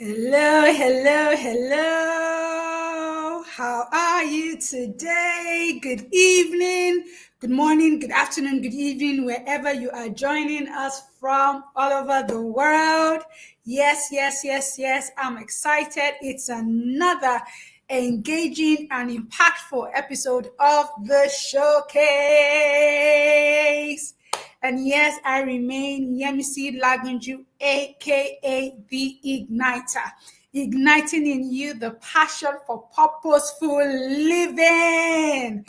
Hello, hello, hello. How are you today? Good evening, good morning, good afternoon, good evening, wherever you are joining us from all over the world. Yes, yes, yes, yes. I'm excited. It's another engaging and impactful episode of the showcase. And yes, I remain Yemisi Lagunju, aka the Igniter, igniting in you the passion for purposeful living.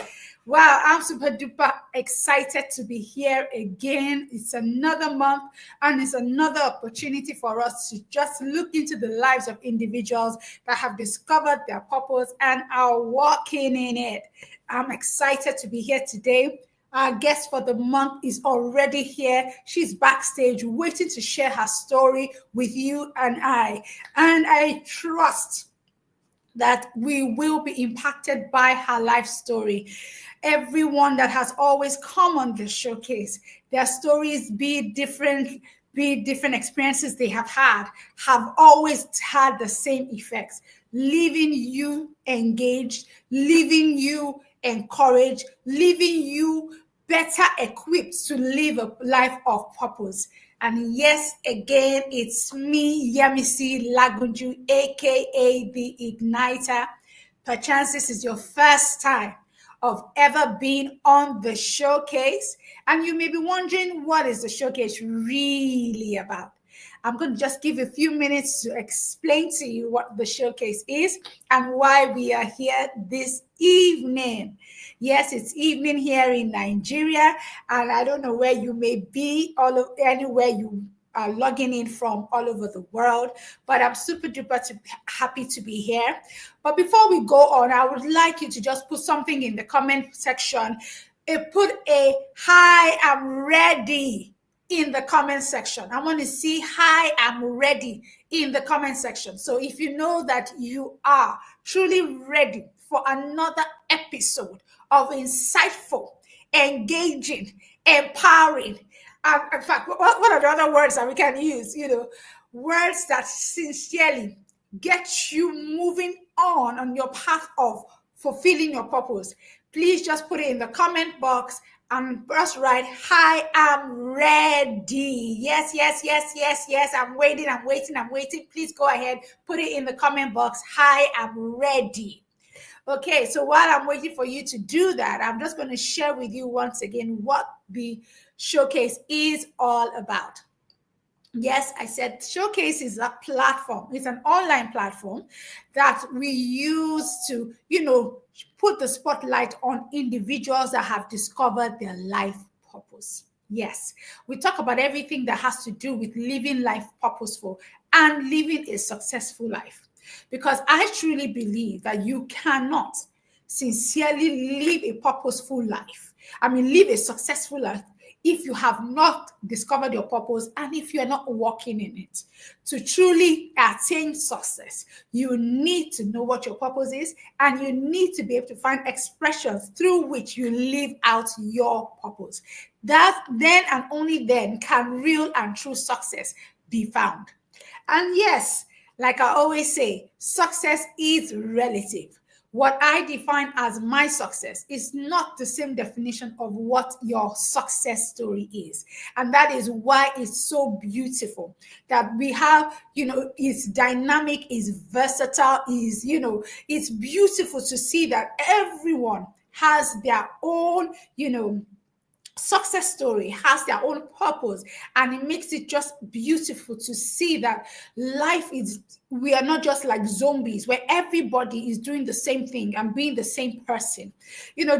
Wow, I'm super duper excited to be here again. It's another month and it's another opportunity for us to just look into the lives of individuals that have discovered their purpose and are walking in it. I'm excited to be here today. Our guest for the month is already here. She's backstage waiting to share her story with you and I. And I trust that we will be impacted by her life story. Everyone that has always come on the showcase, their stories, be different experiences they have always had the same effects, leaving you engaged, leaving you encouraged, leaving you better equipped to live a life of purpose. And yes, again, it's me, Yemisi Lagunju, aka the Igniter. Perchance this is your first time of ever being on the showcase, and you may be wondering, what is the showcase really about? I'm going to just give a few minutes to explain to you what the showcase is and why we are here this evening. Yes, it's evening here in Nigeria, and I don't know where you may be, anywhere you are logging in from all over the world, but I'm super duper happy to be here. But before we go on, I would like you to just put something in the comment section. Put a "Hi, I'm ready" in the comment section. I want to see "Hi, I'm ready" in the comment section. So if you know that you are truly ready for another episode of insightful, engaging, empowering, in fact, what are the other words that we can use? Words that sincerely get you moving on your path of fulfilling your purpose. Please just put it in the comment box and just write, "Hi, I'm ready." Yes, yes, yes, yes, yes. I'm waiting, I'm waiting, I'm waiting. Please go ahead, put it in the comment box. "Hi, I'm ready." Okay, so while I'm waiting for you to do that, I'm just going to share with you once again what the showcase is all about. Yes, I said showcase is a platform. It's an online platform that we use to, put the spotlight on individuals that have discovered their life purpose. Yes, we talk about everything that has to do with living life purposeful and living a successful life. Because I truly believe that you cannot sincerely live a purposeful life. Live a successful life if you have not discovered your purpose and if you're not working in it. To truly attain success, you need to know what your purpose is, and you need to be able to find expressions through which you live out your purpose. That then and only then can real and true success be found. And yes, like I always say, success is relative. What I define as my success is not the same definition of what your success story is. And that is why it's so beautiful that we have, it's dynamic, it's versatile, it's beautiful to see that everyone has their own, success story, has their own purpose, and it makes it just beautiful to see that we are not just like zombies where everybody is doing the same thing and being the same person.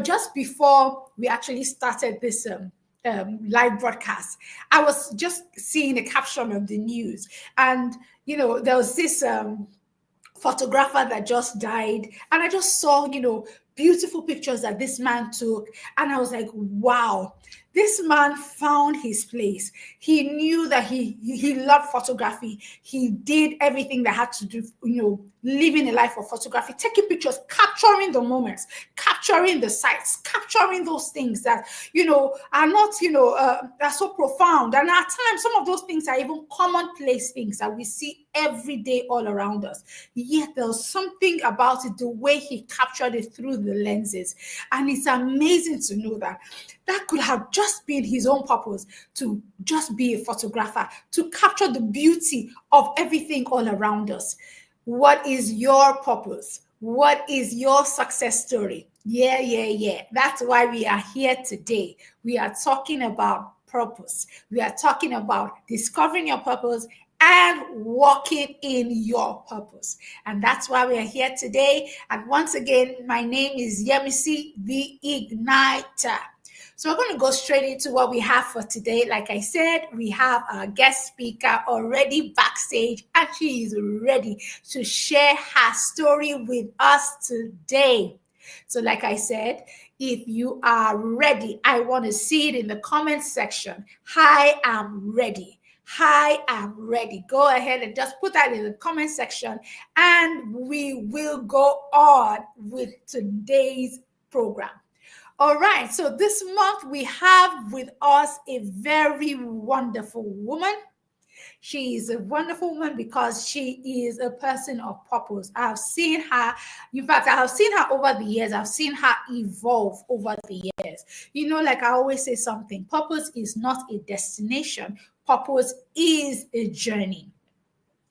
Just before we actually started this live broadcast, I was just seeing a caption of the news, and there was this photographer that just died, and I just saw beautiful pictures that this man took, and I was like, wow, This man found his place. He knew that he loved photography. He did everything that had to do, living a life of photography, taking pictures, capturing the moments, capturing the sights, capturing those things that, are not, are so profound. And at times, some of those things are even commonplace things that we see every day all around us. Yet there's something about it, the way he captured it through the lenses. And it's amazing to know that could have just been his own purpose, to just be a photographer, to capture the beauty of everything all around us. What is your purpose? What is your success story? Yeah. That's why we are here today. We are talking about purpose. We are talking about discovering your purpose and walking in your purpose. And that's why we are here today. And once again, my name is Yemisi, the Igniter. So we're going to go straight into what we have for today. Like I said, we have our guest speaker already backstage, and she is ready to share her story with us today. So like I said, if you are ready, I want to see it in the comment section. I am ready. I am ready. Go ahead and just put that in the comment section, and we will go on with today's program. All right, so this month we have with us a very wonderful woman. She is a wonderful woman because she is a person of purpose. I've seen her, in fact, I have seen her over the years. I've seen her evolve over the years. Like I always say something, purpose is not a destination. Purpose is a journey.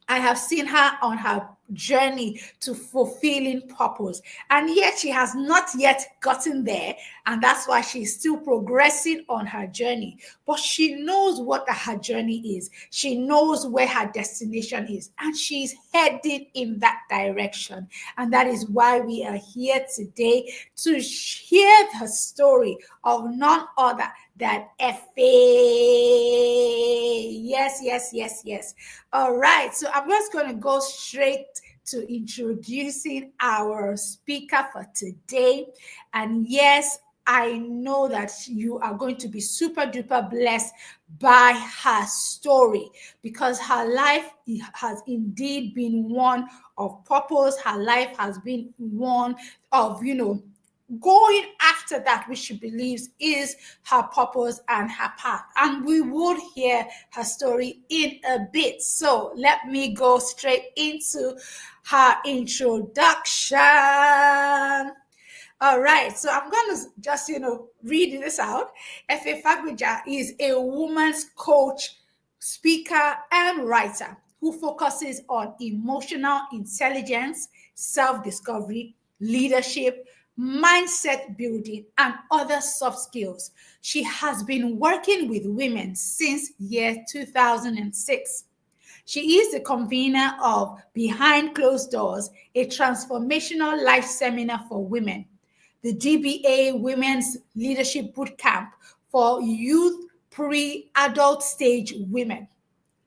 I have seen her on her journey to fulfilling purpose. And yet she has not yet gotten there. And that's why she's still progressing on her journey. But she knows what her journey is. She knows where her destination is. And she's heading in that direction. And that is why we are here today to hear the story of none other than Effie. Yes. All right. So I'm just going to go straight to introducing our speaker for today. And yes, I know that you are going to be super duper blessed by her story, because her life has indeed been one of purpose. Her life has been one of, going after that which she believes is her purpose and her path. And we would hear her story in a bit. So let me go straight into her introduction. All right, so I'm going to just, read this out. Effie Fagbija is a woman's coach, speaker, and writer who focuses on emotional intelligence, self-discovery, leadership, mindset building, and other soft skills. She has been working with women since year 2006. She is the convener of Behind Closed Doors, a transformational life seminar for women, the DBA Women's Leadership Bootcamp for youth pre-adult stage women,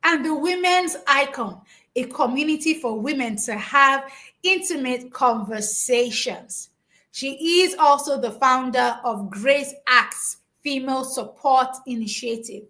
and the Women's Icon, a community for women to have intimate conversations. She is also the founder of Grace Acts Female Support Initiative,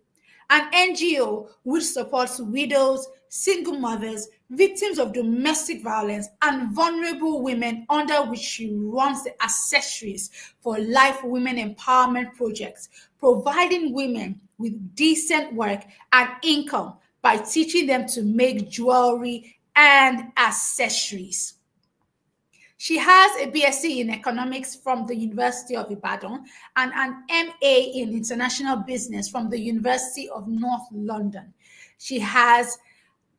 an NGO which supports widows, single mothers, victims of domestic violence, and vulnerable women, under which she runs the Accessories for Life Women Empowerment Projects, providing women with decent work and income by teaching them to make jewelry and accessories. She has a BSc in economics from the University of Ibadan and an MA in international business from the University of North London. She has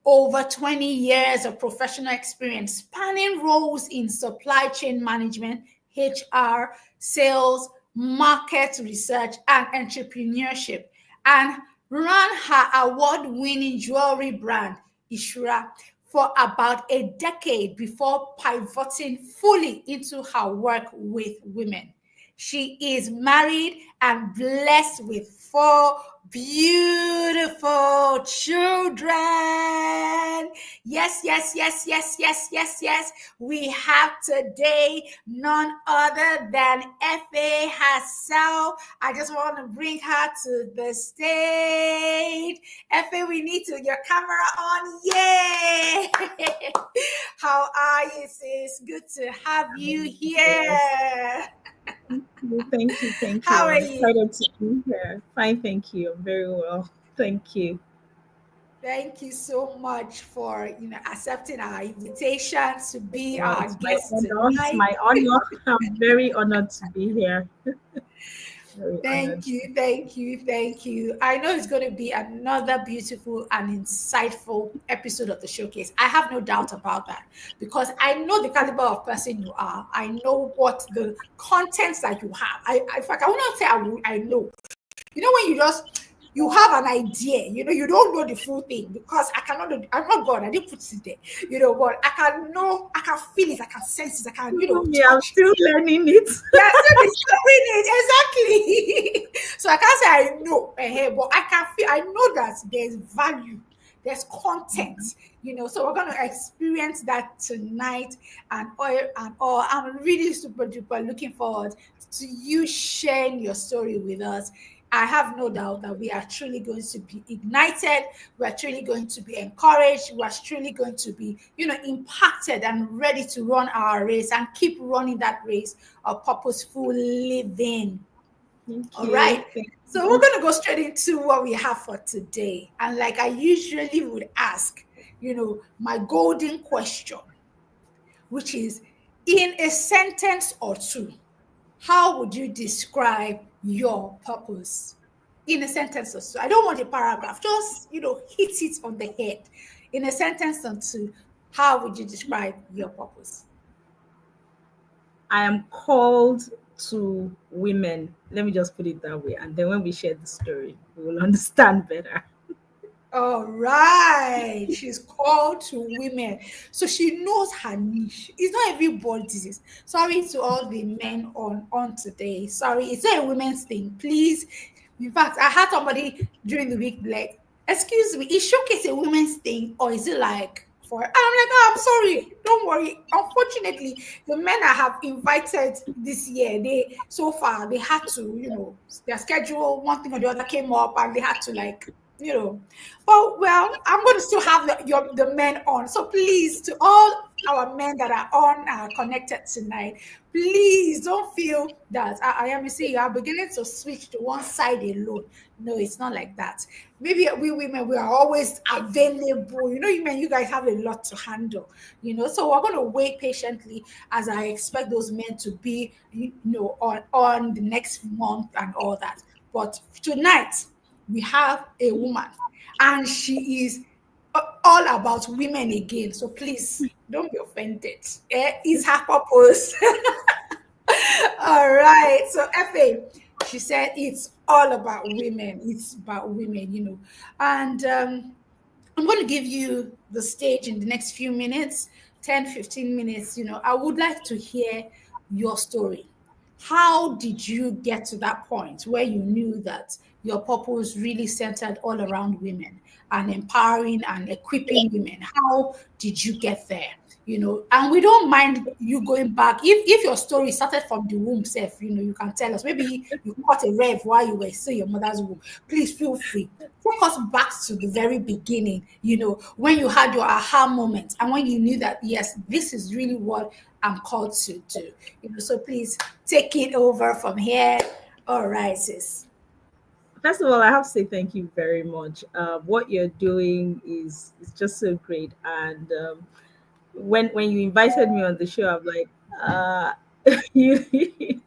over 20 years of professional experience spanning roles in supply chain management, HR, sales, market research, and entrepreneurship, and ran her award-winning jewelry brand, Ishura, for about a decade before pivoting fully into her work with women. She is married and blessed with four beautiful children. Yes, yes, yes, yes, yes, yes, yes. We have today none other than Effie herself. I just want to bring her to the stage. Effie, we need to your camera on. Yay! How are you, sis? Good to have you Yes. here. Thank you. Thank How you. are I'm you? excited to be here. Fine, thank you. I'm very well. Thank you. Thank you so much for accepting our invitation to be Well, our it's my guest honor. It's tonight. my honor. I'm very honored to be here. Very honored. Thank you, thank you, thank you. I know it's going to be another beautiful and insightful episode of the showcase. I have no doubt about that because I know the caliber of person you are. I know what the contents that you have. In fact, I will not say I know. When you have an idea, you don't know the full thing because I'm not God, I didn't put it there, but I can know, I can feel it, I can sense it, I can, Even me, I'm touch still learning it. yeah, still discovering it exactly. So I can't say I know, but I can feel. I know that there's value, there's content. So we're gonna experience that tonight, and all. I'm really super duper looking forward to you sharing your story with us. I have no doubt that we are truly going to be ignited. We are truly going to be encouraged. We are truly going to be, impacted and ready to run our race and keep running that race of purposeful living. Thank All you. right. Thank So we're you. going to go straight into what we have for today. And like I usually would ask, my golden question, which is in a sentence or two, how would you describe your purpose? In a sentence or two. I don't want a paragraph. Just, hit it on the head. In a sentence or two, how would you describe your purpose? I am called to women. Let me just put it that way. And then when we share the story, we will understand better. All right. She's called to women. So she knows her niche. It's not everybody's. Sorry to all the men on today. Sorry, it's not a women's thing. Please. In fact, I had somebody during the week be like, excuse me, is showcase a women's thing or is it like for and I'm like, oh, I'm sorry. Don't worry. Unfortunately, the men I have invited this year, they so far they had to, their schedule, one thing or the other came up and they had to like you know well, I'm going to still have the men on. So please, to all our men that are on connected tonight, please don't feel that I am saying you are beginning to switch to one side alone. No, it's not like that. Maybe we women we are always available. You guys have a lot to handle. So we're going to wait patiently as I expect those men to be on the next month and all that. But tonight we have a woman and she is all about women again. So please don't be offended. It's her purpose. All right. So Effie, she said it's all about women. It's about women. And I'm going to give you the stage in the next few minutes, 10, 15 minutes. I would like to hear your story. How did you get to that point where you knew that your purpose really centered all around women and empowering and equipping women? How did you get there? And we don't mind you going back. If your story started from the womb self, you can tell us. Maybe you caught a rev while you were still in your mother's womb. Please feel free. Take us back to the very beginning, when you had your aha moment and when you knew that, yes, this is really what I'm called to do. So please take it over from here. All right, sis. First of all, I have to say thank you very much. What you're doing is just so great, and when you invited me on the show, I'm like, uh, you,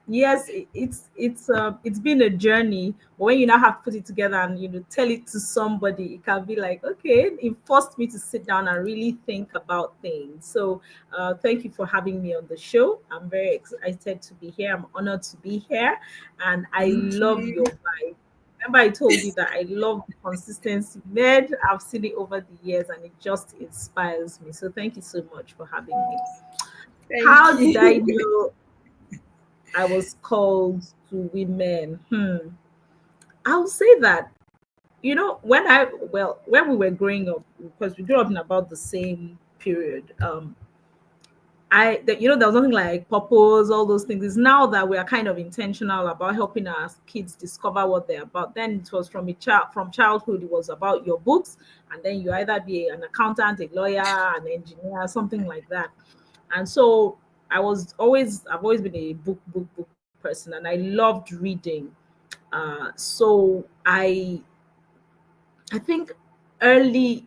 yes, it's been a journey. But when you now have to put it together and tell it to somebody, it can be like, okay, it forced me to sit down and really think about things. So thank you for having me on the show. I'm very excited to be here. I'm honored to be here, and I Thank love you. your vibe. Remember, I told you that I love the consistency, man. I've seen it over the years and it just inspires me. So thank you so much for having me. Thank How did I you. know? I was called to women. I'll say that, when we were growing up, because we grew up in about the same period. There was nothing like purpose, all those things. It's now that we are kind of intentional about helping our kids discover what they're about. Then it was from childhood, it was about your books, and then you either be an accountant, a lawyer, an engineer, something like that. And so I've always been a book person, and I loved reading. So I think early,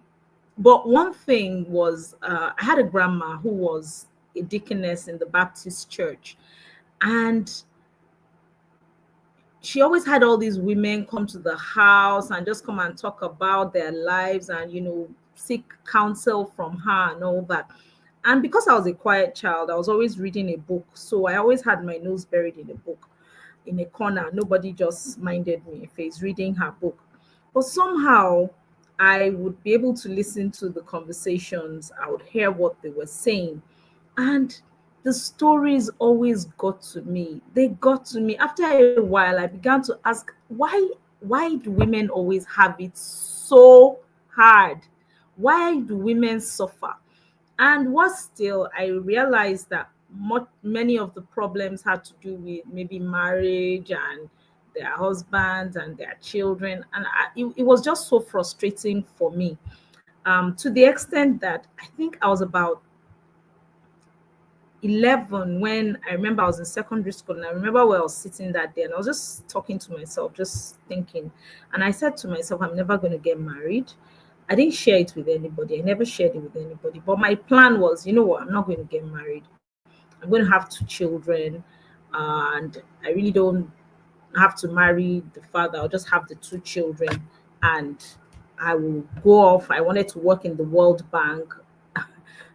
but one thing was, I had a grandma who was a deaconess in the Baptist church, and she always had all these women come to the house and just come and talk about their lives and, seek counsel from her and all that. And because I was a quiet child, I was always reading a book. So I always had my nose buried in a book in a corner. Nobody just minded me if he's reading her book. But somehow I would be able to listen to the conversations, I would hear what they were saying. And the stories always got to me. They got to me. After a while, I began to ask, why do women always have it so hard? Why do women suffer? And what still, I realized that many of the problems had to do with maybe marriage and their husbands and their children. And it was just so frustrating for me, to the extent that I think I was about 11 when I remember I was in secondary school. And I remember where I was sitting that day and I was just talking to myself, just thinking. And I said to myself, I'm never going to get married. I didn't share it with anybody. I never shared it with anybody. But my plan was, you know what, I'm not going to get married. I'm going to have two children. And I really don't have to marry the father. I'll just have the two children. And I will go off. I wanted to work in the World Bank.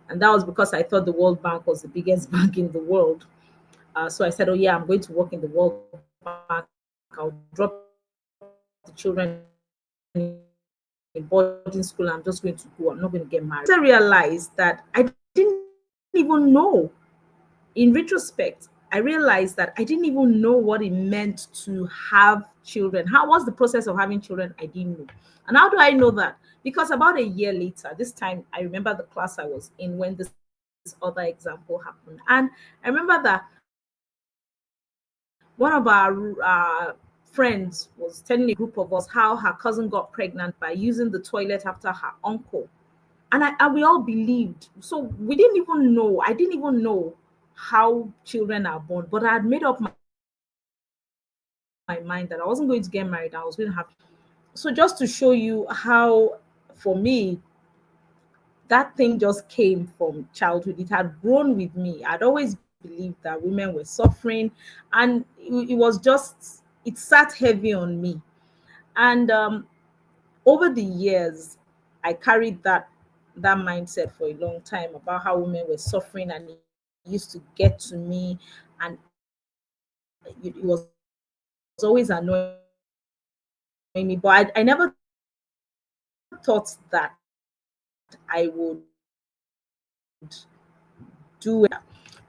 And that was because I thought the World Bank was the biggest bank in the world. So I said, oh, yeah, I'm going to work in the World Bank. I'll drop the children in boarding school. I'm just going to go. I'm not going to get married. I realized that I didn't even know. In retrospect, I realized that I didn't even know what it meant to have children. What's the process of having children? I didn't know. And how do I know that? Because about a year later, this time I remember the class I was in when this other example happened. And I remember that one of our friends was telling a group of us how her cousin got pregnant by using the toilet after her uncle. And we all believed. So we didn't even know. I didn't even know how children are born, but I had made up my mind that I wasn't going to get married. I was going to have children. So just to show you how, for me, that thing just came from childhood. It had grown with me. I'd always believed that women were suffering, and it sat heavy on me. And over the years, I carried that mindset for a long time about how women were suffering, and it used to get to me, and it was always annoying me. But I never thought that I would do it.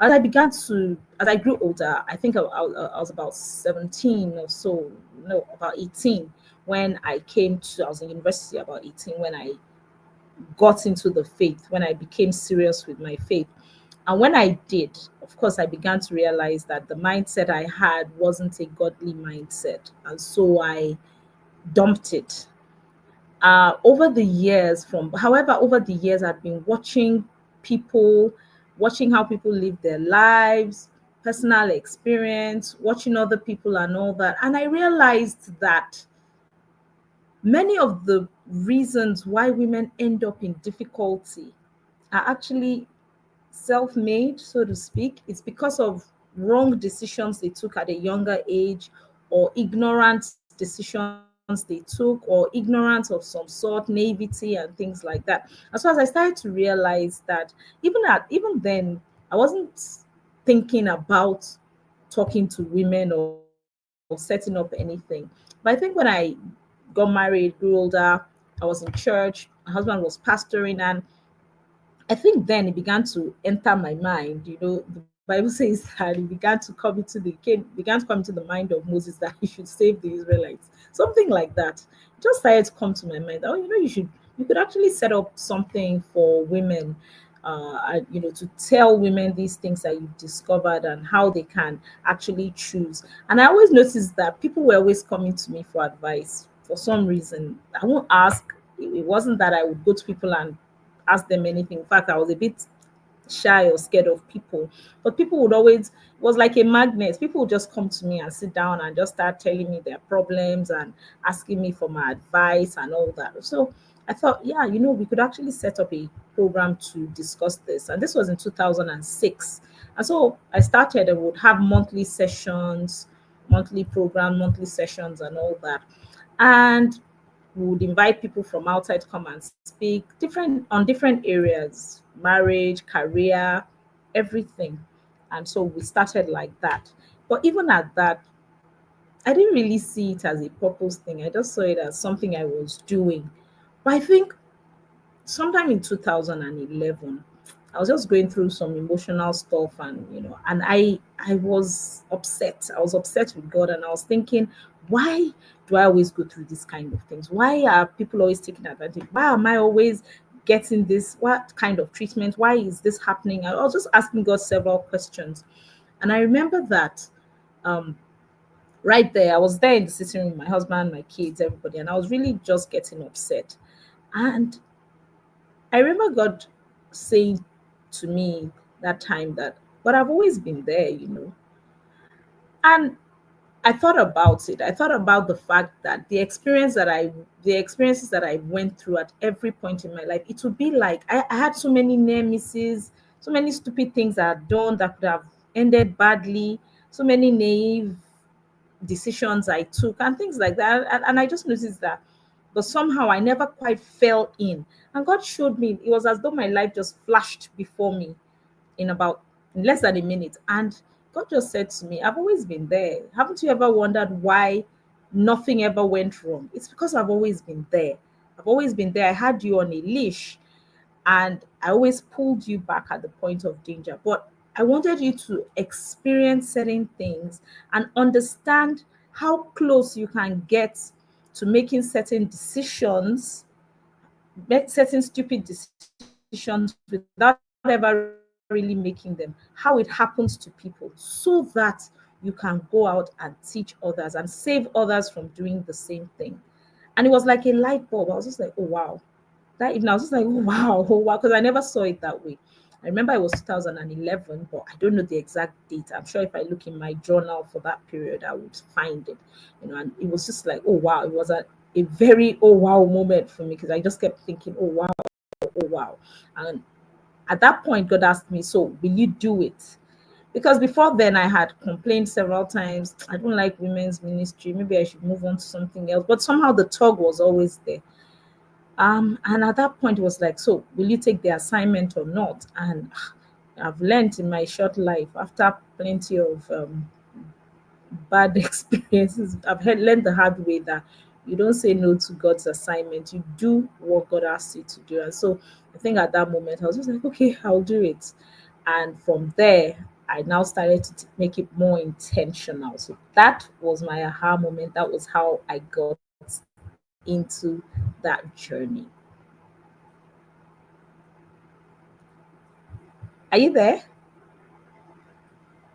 As I began to, as I grew older, I think I was about 17 or so, no, about 18 when I came to, I was in university about 18 when I got into the faith, when I became serious with my faith. And when I did, of course, I began to realize that the mindset I had wasn't a godly mindset. And so I dumped it. Over the years, I've been watching people, watching how people live their lives, personal experience, watching other people and all that. And I realized that many of the reasons why women end up in difficulty are actually self-made, so to speak. It's because of wrong decisions they took at a younger age, or ignorant decisions they took, or ignorance of some sort, naivety and things like that. As far as I started to realize that, even then, I wasn't thinking about talking to women or setting up anything. But I think when I got married, grew older, I was in church, my husband was pastoring, and I think then it began to enter my mind. The Bible Bible says that it began to come into the mind of Moses that he should save the Israelites. Something like that. It just started to come to my mind. Oh, you could actually set up something for women, to tell women these things that you've discovered and how they can actually choose. And I always noticed that people were always coming to me for advice for some reason. I won't ask. It wasn't that I would go to people and ask them anything. In fact, I was a bit shy or scared of people. But people would always, it was like a magnet. People would just come to me and sit down and just start telling me their problems and asking me for my advice and all that. So I thought, yeah, we could actually set up a program to discuss this. And this was in 2006. And so I started and would have monthly sessions, monthly program, monthly sessions, and all that. And we would invite people from outside to come and speak different areas, marriage, career, everything. And so we started like that. But even at that, I didn't really see it as a purpose thing. I just saw it as something I was doing. But I think sometime in 2011, I was just going through some emotional stuff, and I was upset. I was upset with God, and I was thinking, why do I always go through these kind of things? Why are people always taking advantage? Why am I always getting this? What kind of treatment? Why is this happening? I was just asking God several questions. And I remember that um right there, I was there in the sitting room with my husband, my kids, everybody, and I was really just getting upset. And I remember God saying to me that time that, but I've always been there. And I thought about it. I thought about the fact that the experiences that I went through at every point in my life, it would be like I had so many near misses, so many stupid things I had done that could have ended badly, so many naive decisions I took and things like that. And I just noticed that. But somehow I never quite fell in. And God showed me, it was as though my life just flashed before me in less than a minute. And God just said to me, I've always been there. Haven't you ever wondered why nothing ever went wrong? It's because I've always been there. I've always been there. I had you on a leash, and I always pulled you back at the point of danger. But I wanted you to experience certain things and understand how close you can get to making certain decisions, make certain stupid decisions without ever really making them, how it happens to people, so that you can go out and teach others and save others from doing the same thing. And it was like a light bulb. I was just like, oh wow. That evening, I was just like, oh wow, oh wow, because I never saw it that way. I remember it was 2011, but I don't know the exact date. I'm sure if I look in my journal for that period, I would find it. And it was just like, oh wow, it was a very oh wow moment for me, because I just kept thinking, oh wow, oh wow. And at that point, God asked me, so will you do it? Because before then, I had complained several times, I don't like women's ministry, maybe I should move on to something else. But somehow the tug was always there. And at that point, it was like, so will you take the assignment or not? And I've learned in my short life, after plenty of bad experiences, learned the hard way that you don't say no to God's assignment. You do what God asks you to do. And so I think at that moment, I was just like, okay, I'll do it. And from there, I now started to make it more intentional. So that was my aha moment. That was how I got into that journey. Are you there?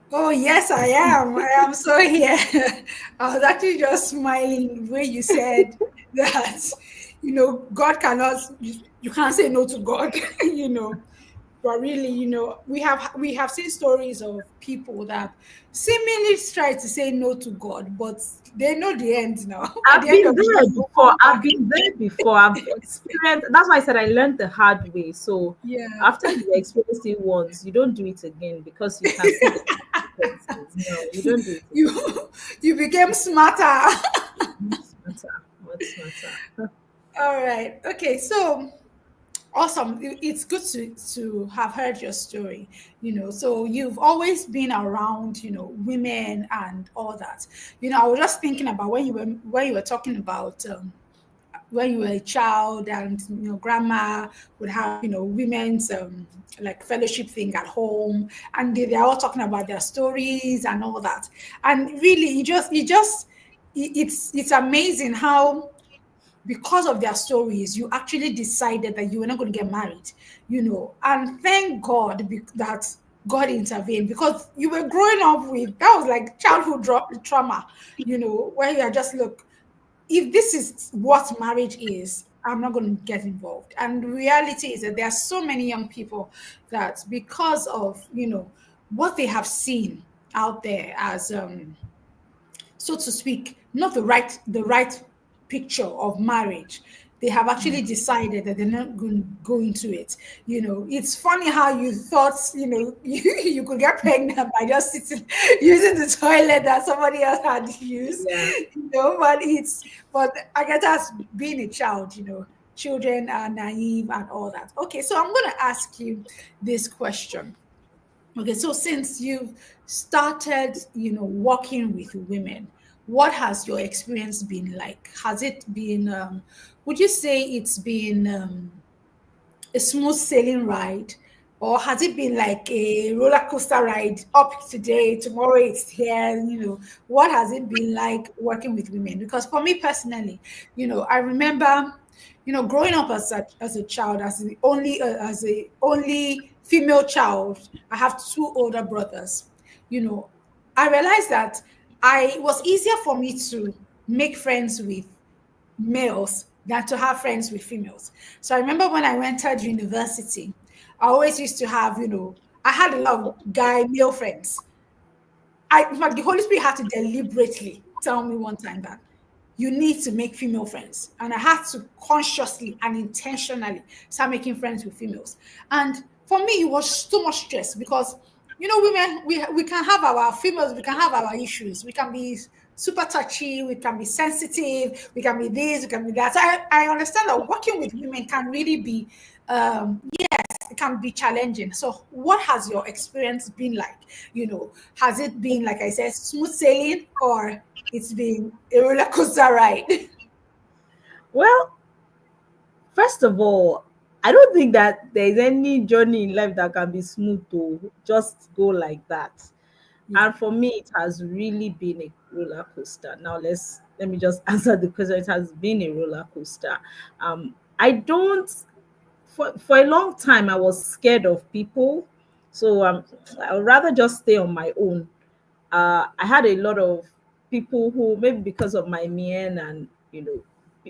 Oh, yes, I am. I am so here. I was actually just smiling the way you said that, God cannot, you can't say no to God, you know. But really, we have seen stories of people that seemingly try to say no to God, but they know the end now. At the I've end been of the day, there they'll before. come I've back. been there before. I've experienced. That's why I said I learned the hard way. So Yeah. after you experience it once, you don't do it again because you can see the consequences. No, you don't do it again. you you became smarter. What's matter? What's matter? All right. Okay. So awesome. It's good to have heard your story. So you've always been around, women and all that. I was just thinking about when you were talking about when you were a child, and grandma would have women's like fellowship thing at home, and they're all talking about their stories and all that. And really, it's amazing how, because of their stories, you actually decided that you were not going to get married, and thank God that God intervened, because you were growing up with that was like childhood trauma, where you are just, look, if this is what marriage is, I'm not going to get involved. And the reality is that there are so many young people that, because of what they have seen out there as, so to speak, not the right picture of marriage, they have actually decided that they're not going to go into it. It's funny how you thought, you could get pregnant by just sitting, using the toilet that somebody else had used, Yeah. but I guess that's being a child, children are naive and all that. Okay, so I'm going to ask you this question. Okay, so since you've started, working with women, what has your experience been like? Has it been, would you say it's been a smooth sailing ride, or has it been like a roller coaster ride, up today, tomorrow it's here? What has it been like working with women? Because for me personally, I remember, growing up as a child, as a only female child. I have two older brothers. You know, I realized that it was easier for me to make friends with males than to have friends with females. So I remember when I entered university, I always used to have, I had a lot of male friends. In fact, the Holy Spirit had to deliberately tell me one time that you need to make female friends. And I had to consciously and intentionally start making friends with females. And for me, it was too much stress, because, women, we can have our females, we can have our issues. We can be super touchy, we can be sensitive, we can be this, we can be that. So I understand that working with women can really be, yes, it can be challenging. So what has your experience been like? Has it been, like I said, smooth sailing, or it's been a roller coaster ride? Well, first of all, I don't think that there's any journey in life that can be smooth to just go like that. Yeah. And for me, it has really been a roller coaster. Now let me just answer the question. It has been a roller coaster. I don't for a long time I was scared of people. So I would rather just stay on my own. I had a lot of people who, maybe because of my mien, and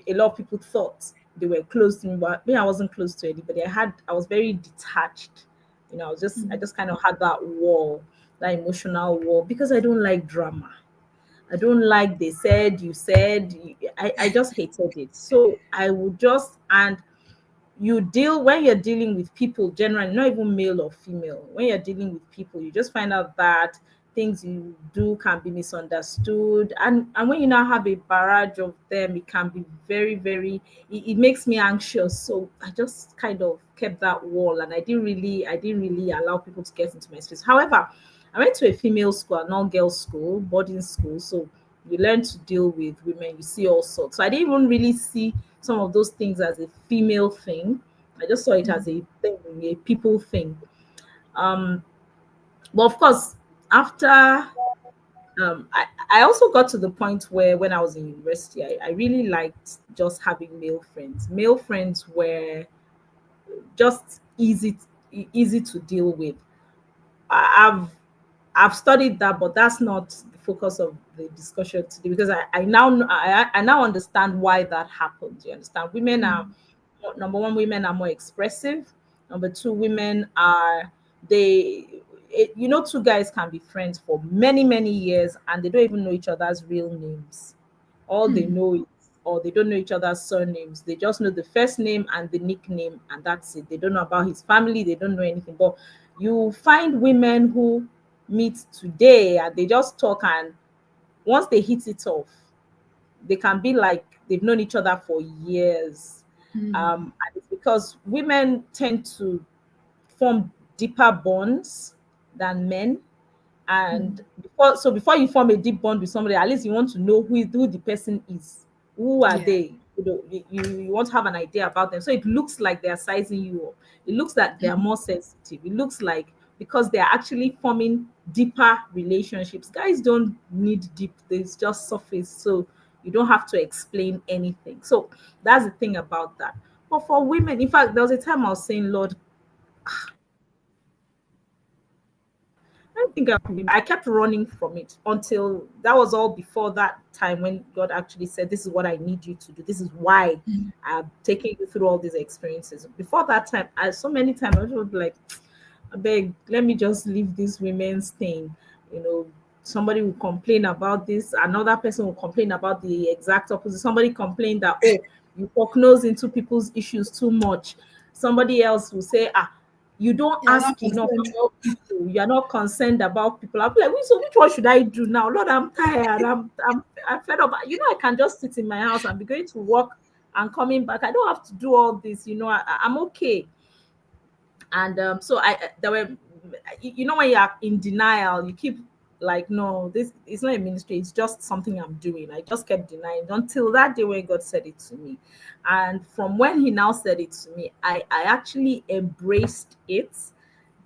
a lot of people thought they were close to me, but me, I wasn't close to anybody. I was very detached. I Mm, just kind of had that wall, that emotional wall, because I don't like drama. I don't like they said, you said. I just hated it. So I would just, and you deal when you're dealing with people generally, not even male or female, when you're dealing with people, you just find out that things you do can be misunderstood, and when you now have a barrage of them, it can be very, very, it makes me anxious. So I just kind of kept that wall, and I didn't really allow people to get into my space. However, I went to a female school, an all girls school, boarding school. So you learn to deal with women, you see all sorts. So I didn't even really see some of those things as a female thing. I just saw it mm, as a thing, a people thing. Um, but of course, after I also got to the point where, when I was in university, I really liked just having male friends. Male friends were just easy to deal with. I've studied that, but that's not the focus of the discussion today, because I now understand why that happens. You understand? Women are, mm, number one, women are more expressive. Number two, women are, two guys can be friends for many, many years, and they don't even know each other's real names. All they mm, know is, or they don't know each other's surnames. They just know the first name and the nickname, and that's it. They don't know about his family. They don't know anything. But you find women who meet today and they just talk, and once they hit it off, they can be like they've known each other for years. mm, And it's because women tend to form deeper bonds than men. And mm. before you form a deep bond with somebody, at least you want to know who the person is. Who are Yeah. they? you want to have an idea about them. So it looks like they're sizing you up. It looks like they're more sensitive. It looks like because they're actually forming deeper relationships. Guys don't need deep, there's just surface. So you don't have to explain anything. So that's the thing about that. But for women, in fact, there was a time I was saying, Lord, I don't think I kept running from it until that was all before that time when God actually said, "This is what I need you to do. This is why I'm taking you through all these experiences." Before that time, I so many times I was like, I beg, let me just leave this women's thing. You know, somebody will complain about this, another person will complain about the exact opposite. Somebody complained that, oh, you poke nose into people's issues too much. Somebody else will say, ah, you don't You're not ask enough concerned. about people, you are not concerned about people. I'll be like, so which one should I do now? Lord, I'm tired. I'm fed up. You know, I can just sit in my house and be going to work and coming back. I don't have to do all this, you know, I'm okay. And so there were, you know, when you are in denial, you keep like, no, this is not a ministry, it's just something I'm doing. I just kept denying until that day when God said it to me. And from when he now said it to me, I actually embraced it,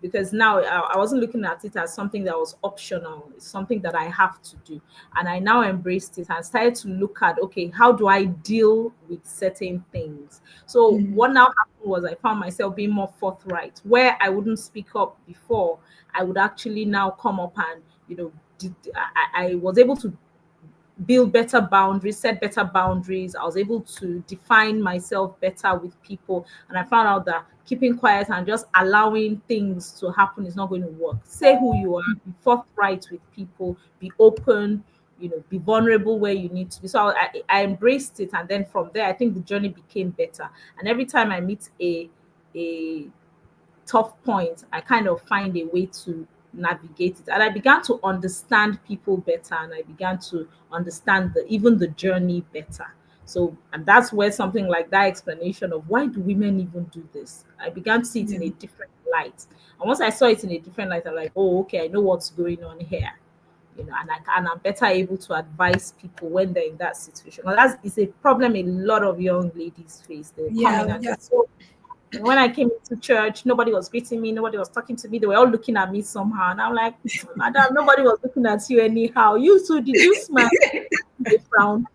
because now I wasn't looking at it as something that was optional. It's something that I have to do. And I now embraced it and started to look at, okay, how do I deal with certain things? So what now happened was I found myself being more forthright. Where I wouldn't speak up before, I would actually now come up and, you know, I was able to build better boundaries, set better boundaries. I was able to define myself better with people. And I found out that keeping quiet and just allowing things to happen is not going to work. Say who you are, be forthright with people, be open, you know, be vulnerable where you need to be. So I embraced it. And then from there, I think the journey became better. And every time I meet a tough point, I kind of find a way to navigate it. And I began to understand people better, and I began to understand even the journey better. So, and that's where something like that explanation of why do women even do this, I began to see it Yeah. in a different light. And once I saw it in a different light, I'm like, oh, okay, I know what's going on here. You know, and I'm better able to advise people when they're in that situation. Well, that's it's a problem a lot of young ladies face. They'll come in Yeah, and yeah, just, oh, when I came into church, nobody was greeting me, nobody was talking to me. They were all looking at me somehow. And I'm like, Madam, nobody was looking at you anyhow. You too, did you smile? They frowned.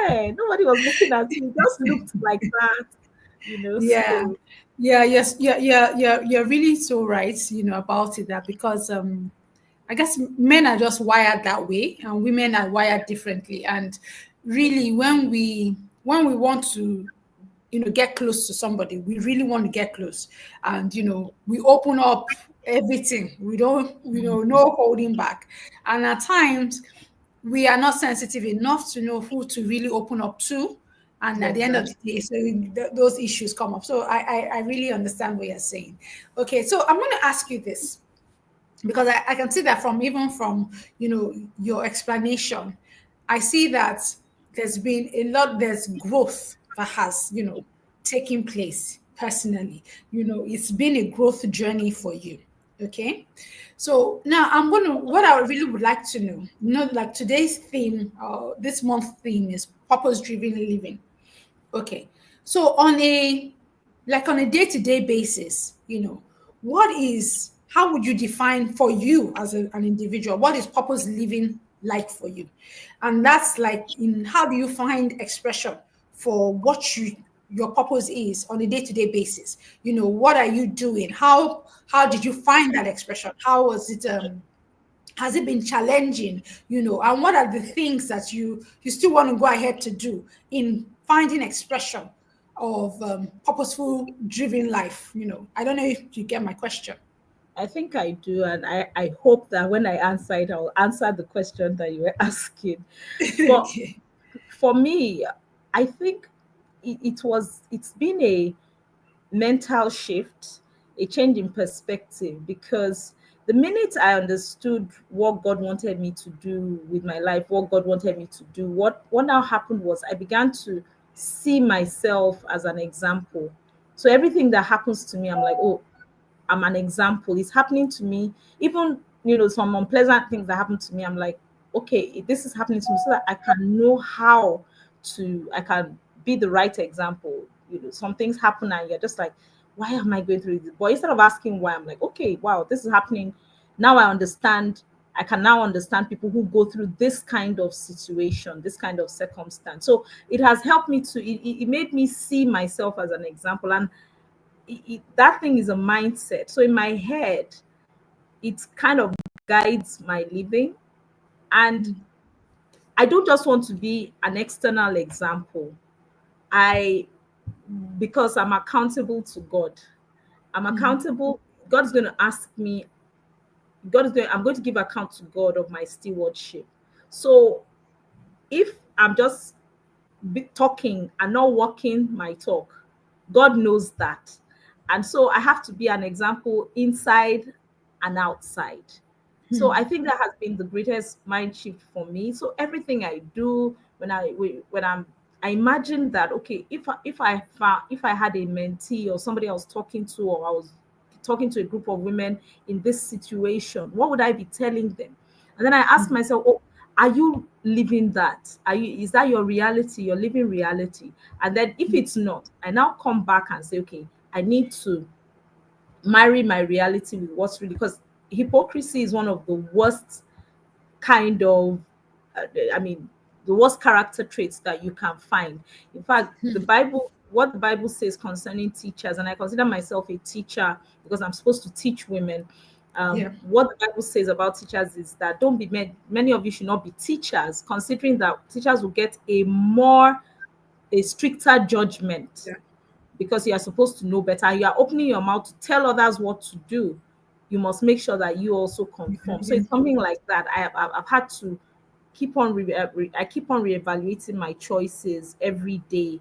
Hey, nobody was looking at you. It just looked like that, you know. yeah, So yeah, yes, yeah, yeah, yeah. You're really so right, about it. That because I guess men are just wired that way, and women are wired differently. And really, when we want to, get close to somebody, we really want to get close, and we open up everything. We don't, no holding back. And at times, we are not sensitive enough to know who to really open up to. And at the end of the exactly. day, so those issues come up. So I really understand what you're saying. Okay, so I'm going to ask you this, because I can see that from your explanation. I see that there's growth that has taken place personally. It's been a growth journey for you. Okay, so now what I really would like to know, like today's theme, this month theme is purpose driven living. Okay. So on a day-to-day basis, how would you define for you as an individual, what is purpose living like for you? And that's like, in how do you find expression for what your purpose is on a day-to-day basis? What are you doing? How did you find that expression? How was it has it been challenging, and what are the things that you still want to go ahead to do in finding expression of purposeful driven life? I don't know if you get my question. I think I do, and I hope that when I answer it, I'll answer the question that you were asking. But Okay. for me, I think it's been a mental shift, a change in perspective, because the minute I understood what God wanted me to do with my life, what God wanted me to do, what now happened was I began to see myself as an example. So everything that happens to me, I'm like, oh, I'm an example. It's happening to me. Even, some unpleasant things that happen to me, I'm like, okay, this is happening to me so that I can know how I can be the right example. Some things happen and you're just like, why am I going through this? But instead of asking why, I'm like, okay, wow, this is happening. Now I understand. I can now understand people who go through this kind of situation, this kind of circumstance. So it has helped me it made me see myself as an example. And that thing is a mindset. So in my head, it kind of guides my living. And I don't just want to be an external example. I Because I'm accountable to God. I'm accountable. God is going to ask me, I'm going to give account to God of my stewardship. So if I'm just talking and not walking my talk, God knows that. And so I have to be an example inside and outside. So I think that has been the greatest mind shift for me. So everything I do, I imagine that, okay, if I had a mentee or somebody I was talking to, or I was talking to a group of women in this situation, what would I be telling them? And then I ask myself, oh, are you living that? Is that your reality? You're living reality. And then if it's not, I now come back and say, okay, I need to marry my reality with what's really, because hypocrisy is one of the worst kind of uh, I mean the worst character traits that you can find. In fact, what the Bible says concerning teachers, and I consider myself a teacher because I'm supposed to teach women. Yeah. What the Bible says about teachers is that don't be many of you should not be teachers, considering that teachers will get a stricter judgment Yeah. because you are supposed to know better. You are opening your mouth to tell others what to do. You must make sure that you also conform. So it's something like that. I've had to I keep on reevaluating my choices every day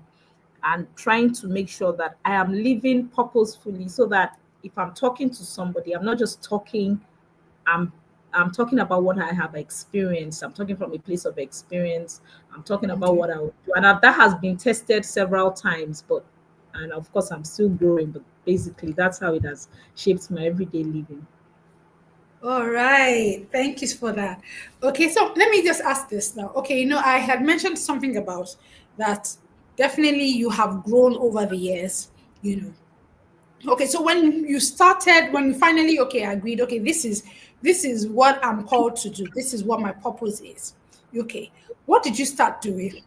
and trying to make sure that I am living purposefully, so that if I'm talking to somebody, I'm not just talking. I'm I'm talking about what I have experienced. I'm talking from a place of experience. I'm talking about Okay. what I would do. And that has been tested several times, and of course I'm still growing, but basically that's how it has shaped my everyday living. All right. Thank you for that. Okay, so let me just ask this now. Okay, I had mentioned something about that. Definitely, you have grown over the years. You know, Okay, so when you finally, okay, agreed, okay, this is what I'm called to do. This is what my purpose is. Okay, what did you start doing?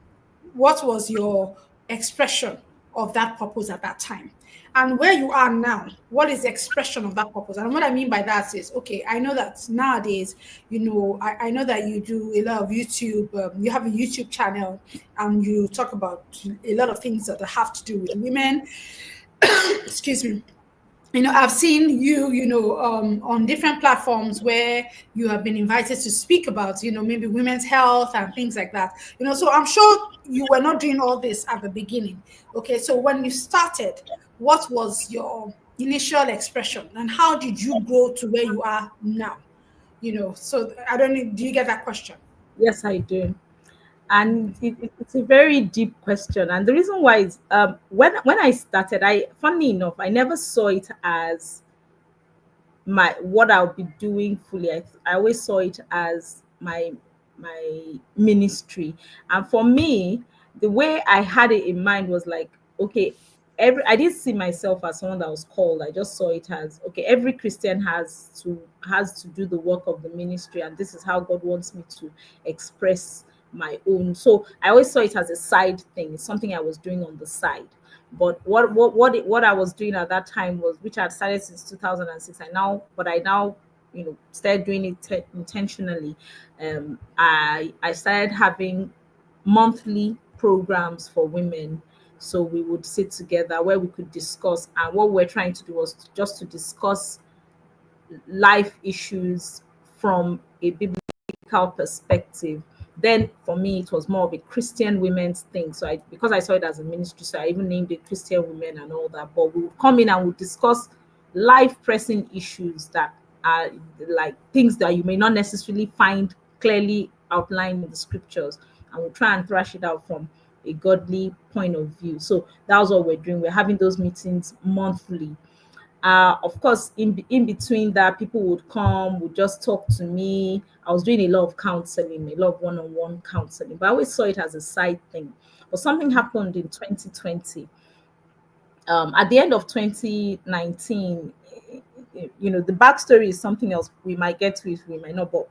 What was your expression of that purpose at that time? And where you are now, what is the expression of that purpose? And what I mean by that is, okay, I know that nowadays, I know that you do a lot of YouTube, you have a YouTube channel, and you talk about a lot of things that have to do with women. Excuse me. I've seen you, on different platforms where you have been invited to speak about, maybe women's health and things like that. So I'm sure you were not doing all this at the beginning. Okay, so when you started, what was your initial expression and how did you grow to where you are now? So I don't know, do you get that question? Yes, I do. And it's a very deep question. And the reason why is when I started, funny enough, I never saw it as my what I'll be doing fully. I always saw it as my ministry. And for me, the way I had it in mind was like, okay, I didn't see myself as someone that was called. I just saw it as, okay, every Christian has to do the work of the ministry, and this is how God wants me to express my own. So I always saw it as a side thing. It's something I was doing on the side. But what I was doing at that time was, which I had started since 2006. I now started doing it intentionally. I started having monthly programs for women. So we would sit together where we could discuss, and what we're trying to do was just to discuss life issues from a biblical perspective. Then for me, it was more of a Christian women's thing. So because I saw it as a ministry, so I even named it Christian Women and all that. But we would come in and we'd discuss life pressing issues that are like things that you may not necessarily find clearly outlined in the scriptures, and we'll try and thrash it out from a godly point of view. So that was what we're doing. We're having those meetings monthly. Of course, in between that, people would come, would just talk to me. I was doing a lot of counseling, a lot of one-on-one counseling, but I always saw it as a side thing. But something happened in 2020. At the end of 2019, the backstory is something else. We might get to it, we might not, but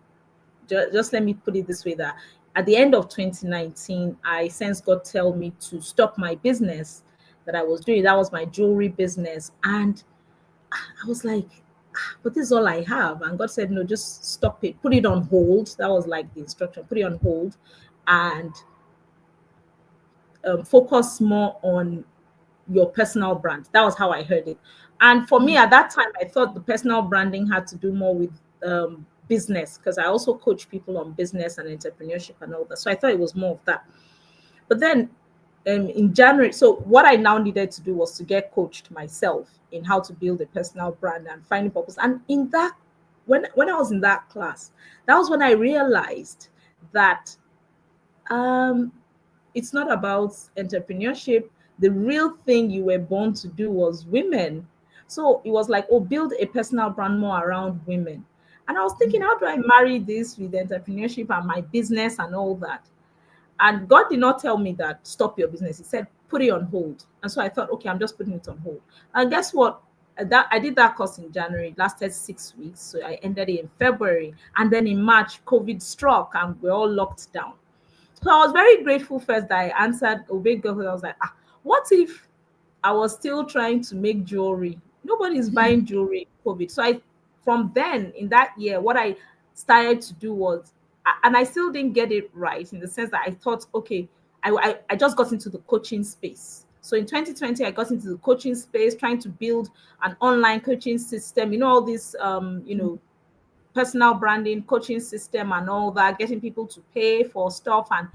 just let me put it this way, that at the end of 2019, I sensed God tell me to stop my business that I was doing. That was my jewelry business. And I was like, but this is all I have. And God said, no, just stop it, put it on hold. That was like the instruction, put it on hold and focus more on your personal brand. That was how I heard it. And for me at that time, I thought the personal branding had to do more with business, because I also coach people on business and entrepreneurship and all that. So I thought it was more of that. But then in January, so what I now needed to do was to get coached myself in how to build a personal brand and finding purpose. And in that, when I was in that class, that was when I realized that um, it's not about entrepreneurship. The real thing you were born to do was women. So it was like, oh, build a personal brand more around women. And I was thinking, how do I marry this with entrepreneurship and my business and all that? And God did not tell me that stop your business. He said put it on hold. And so I thought, okay, I'm just putting it on hold. And guess what? That I did that course in January. It lasted 6 weeks. So I ended it in February. And then in March, COVID struck and we're all locked down. So I was very grateful first that I answered Obey God. I was like, what if I was still trying to make jewelry? Nobody's buying jewelry in COVID. So from then in that year, what I started to do was, and I still didn't get it right in the sense that I thought, okay, I just got into the coaching space. So in 2020, I got into the coaching space, trying to build an online coaching system. All this, personal branding, coaching system, and all that, getting people to pay for stuff. And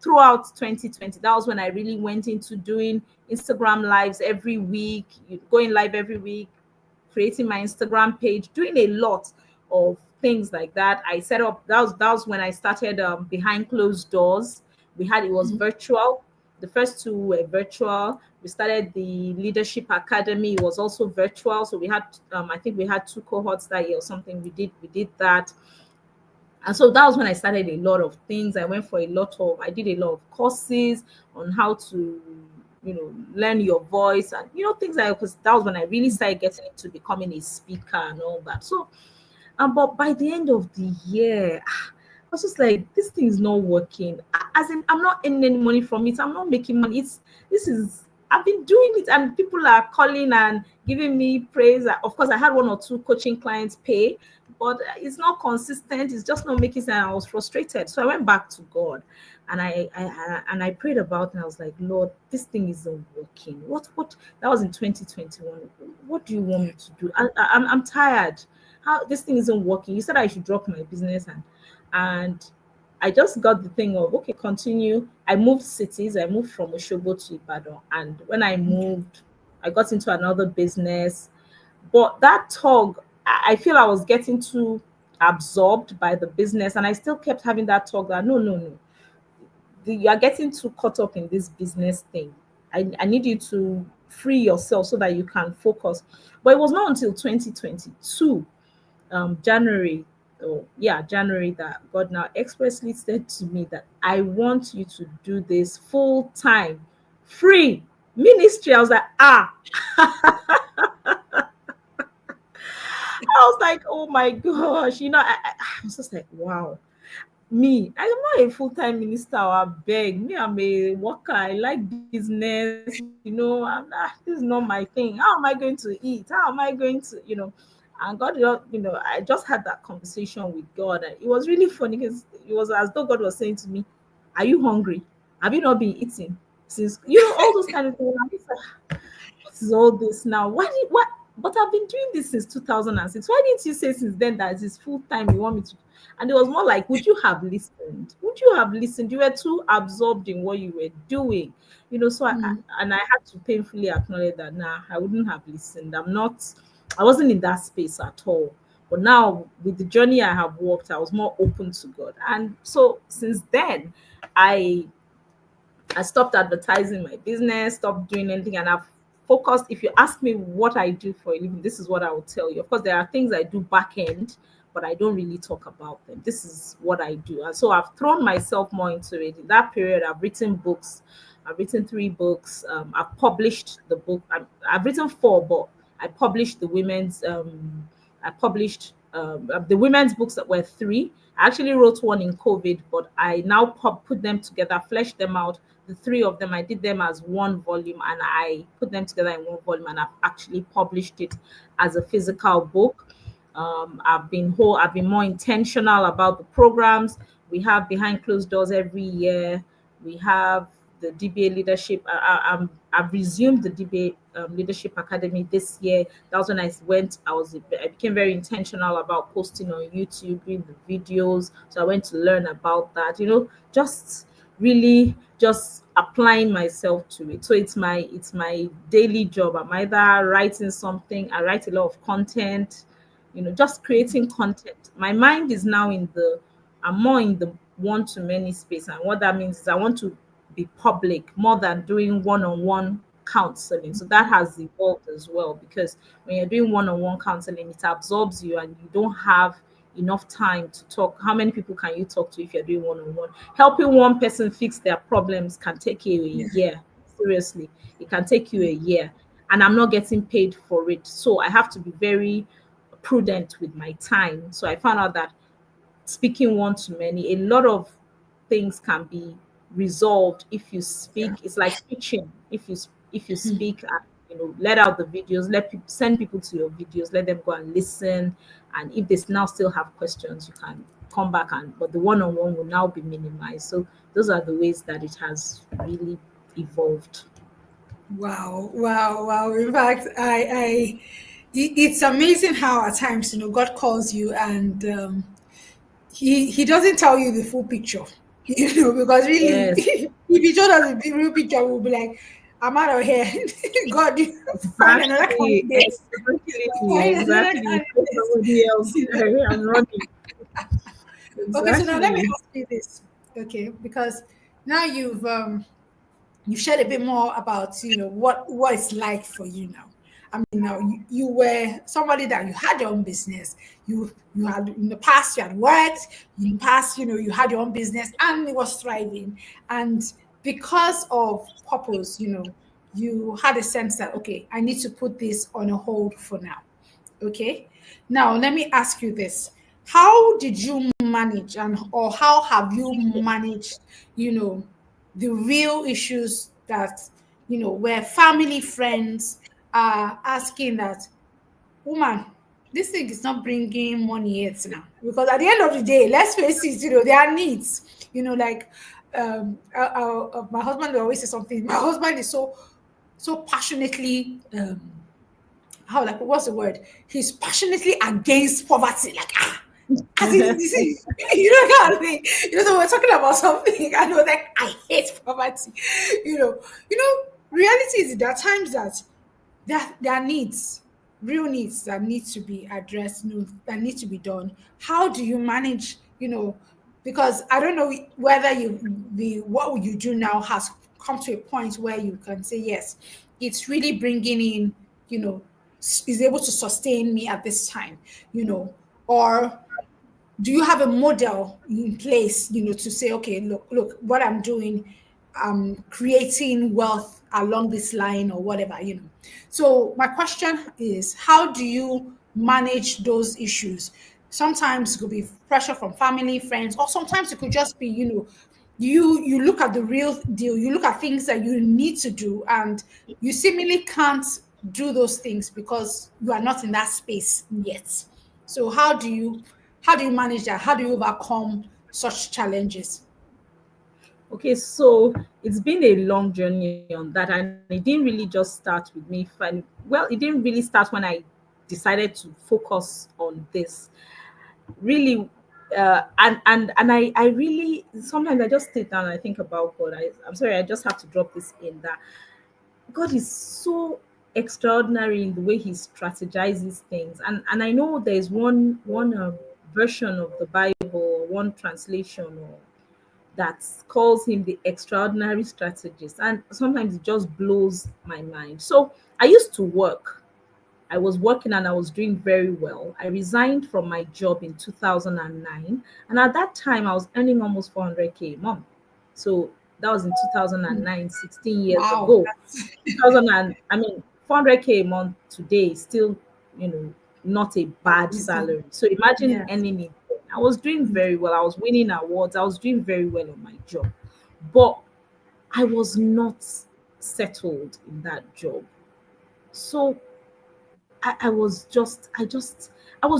throughout 2020, that was when I really went into doing Instagram lives every week, going live every week, creating my Instagram page, doing a lot of things like that. I set up, that was when I started behind closed doors. It was virtual. The first two were virtual. We started the leadership academy. It was also virtual. So we had I think we had two cohorts that year or something. We did that. And so that was when I started a lot of things. I did a lot of courses on how to, learn your voice and, things like, because that was when I really started getting into becoming a speaker and all that. So, but by the end of the year, I was just like, this thing is not working. As in, I'm not earning any money from it. I'm not making money. I've been doing it and people are calling and giving me praise. Of course, I had one or two coaching clients pay, but it's not consistent. It's just not making sense. I was frustrated. So I went back to God and I prayed about it, and I was like, Lord, this thing isn't working. What that was in 2021. What do you want me to do? I'm tired. How this thing isn't working. You said I should drop my business, and I just got the thing of, okay, continue. I moved cities. I moved from Oshobo to Ibadan. And when I moved, I got into another business. But that tug, I feel I was getting too absorbed by the business. And I still kept having that tug that, no, no, no. You are getting too caught up in this business thing. I need you to free yourself so that you can focus. But it was not until 2022 January, January, that God now expressly said to me that I want you to do this full time, free ministry. I was like, I was like, oh my gosh, I was just like, wow. Me, I'm not a full-time minister or beg. Me, I'm a worker. I like business, this is not my thing. How am I going to eat? How am I going to, and God, I just had that conversation with God, and it was really funny because it was as though God was saying to me, are you hungry? Have you not been eating since, all those kind of things? I'm just like, what is all this now? What? But I've been doing this since 2006. Why didn't you say since then that it's full time you want me to? And it was more like, would you have listened? Would you have listened? You were too absorbed in what you were doing, So I had to painfully acknowledge that, nah, I wouldn't have listened. I wasn't in that space at all. But now, with the journey I have walked, I was more open to God, and so since then, I I stopped advertising my business, stopped doing anything, and I've focused. If you ask me what I do for a living, this is what I will tell you. Of course, there are things I do back end, but I don't really talk about them. This is what I do. And so I've thrown myself more into it. In that period, I've written books. I've written 3 books. I've published the book. I've written 4, but I published the women's. I published the women's books that were 3. I actually wrote one in COVID, but I now put them together, fleshed them out. The 3 of them, I did them as one volume, and I put them together in one volume, and I've actually published it as a physical book. I've been more intentional about the programs we have behind closed doors every year. We have the DBA leadership. I've resumed the DBA leadership academy this year. That was when I became very intentional about posting on YouTube, doing the videos. So I went to learn about that. Just really just applying myself to it. So it's my daily job. I'm either writing something. I write a lot of content, just creating content. My mind is now I'm more in the one to many space. And what that means is I want to be public more than doing one on one counseling. So that has evolved as well, because when you're doing one on one counseling, it absorbs you and you don't have enough time to talk. How many people can you talk to if you're doing one on one? Helping one person fix their problems can take you a Yeah. year. Seriously, it can take you a year. And I'm not getting paid for it. So I have to be very prudent with my time. So I found out that speaking one to many, a lot of things can be resolved if you Yeah. speak. It's like pitching. If you speak and let out the videos, let people send people to your videos, let them go and listen. And if they now still have questions, you can come back, but the one-on-one will now be minimized. So those are the ways that it has really evolved. Wow, wow, wow. In fact, it's amazing how at times, God calls you and he doesn't tell you the full picture, because really, Yes, if he showed us the real picture, we'll be like, I'm out of here. God, you find another exactly, candidate. Find another exactly. Tell candidate. somebody else. You know? I'm running. Okay, so now let me Exactly. ask you this. Okay, because now you've shared a bit more about what it's like for you now. I mean, now you were somebody that you had your own business. You had in the past, you had worked. In the past, you had your own business and it was thriving. And because of purpose, you had a sense that, okay, I need to put this on a hold for now. Okay. Now let me ask you this. How did you manage, and or how have you managed, you know, the real issues that, where family friends are asking that, woman, this thing is not bringing money yet now. Because at the end of the day, let's face it, there are needs. Like my husband will always say something. My husband is so passionately how, like, what's the word? He's passionately against poverty. Like, as in, this is, kind of thing. So we're talking about something, and we're like, I hate poverty. Reality is there are times that there are needs, real needs that need to be addressed, that need to be done. How do you manage, because I don't know whether the what you do now has come to a point where you can say, yes, it's really bringing in, is able to sustain me at this time, or do you have a model in place, to say, okay, look, what I'm doing, I'm creating wealth along this line or whatever. So my question is, how do you manage those issues? Sometimes it could be pressure from family, friends, or sometimes it could just be, you look at the real deal, you look at things that you need to do, and you seemingly can't do those things because you are not in that space yet. So how do you manage that? How do you overcome such challenges? Okay, so it's been a long journey on that, and it didn't really just start with me. Well, it didn't really start when I decided to focus on this. Really, and I really sometimes I just sit down and I think about God. I'm sorry, I just have to drop this in that God is so extraordinary in the way He strategizes things, and I know there's one version of the Bible, one translation or that calls him the extraordinary strategist. And sometimes it just blows my mind. So I used to work. I was working and I was doing very well. I resigned from my job in 2009. And at that time, I was earning almost 400K a month. So that was in 2009, 16 years Wow. ago. 2000 and, I mean, 400K a month today is still, you know, not a bad Reason. salary. So imagine Yes. earning it. I was doing Mm. very well. I was winning awards. I was doing very well on my job. But I was not settled in that job. So I was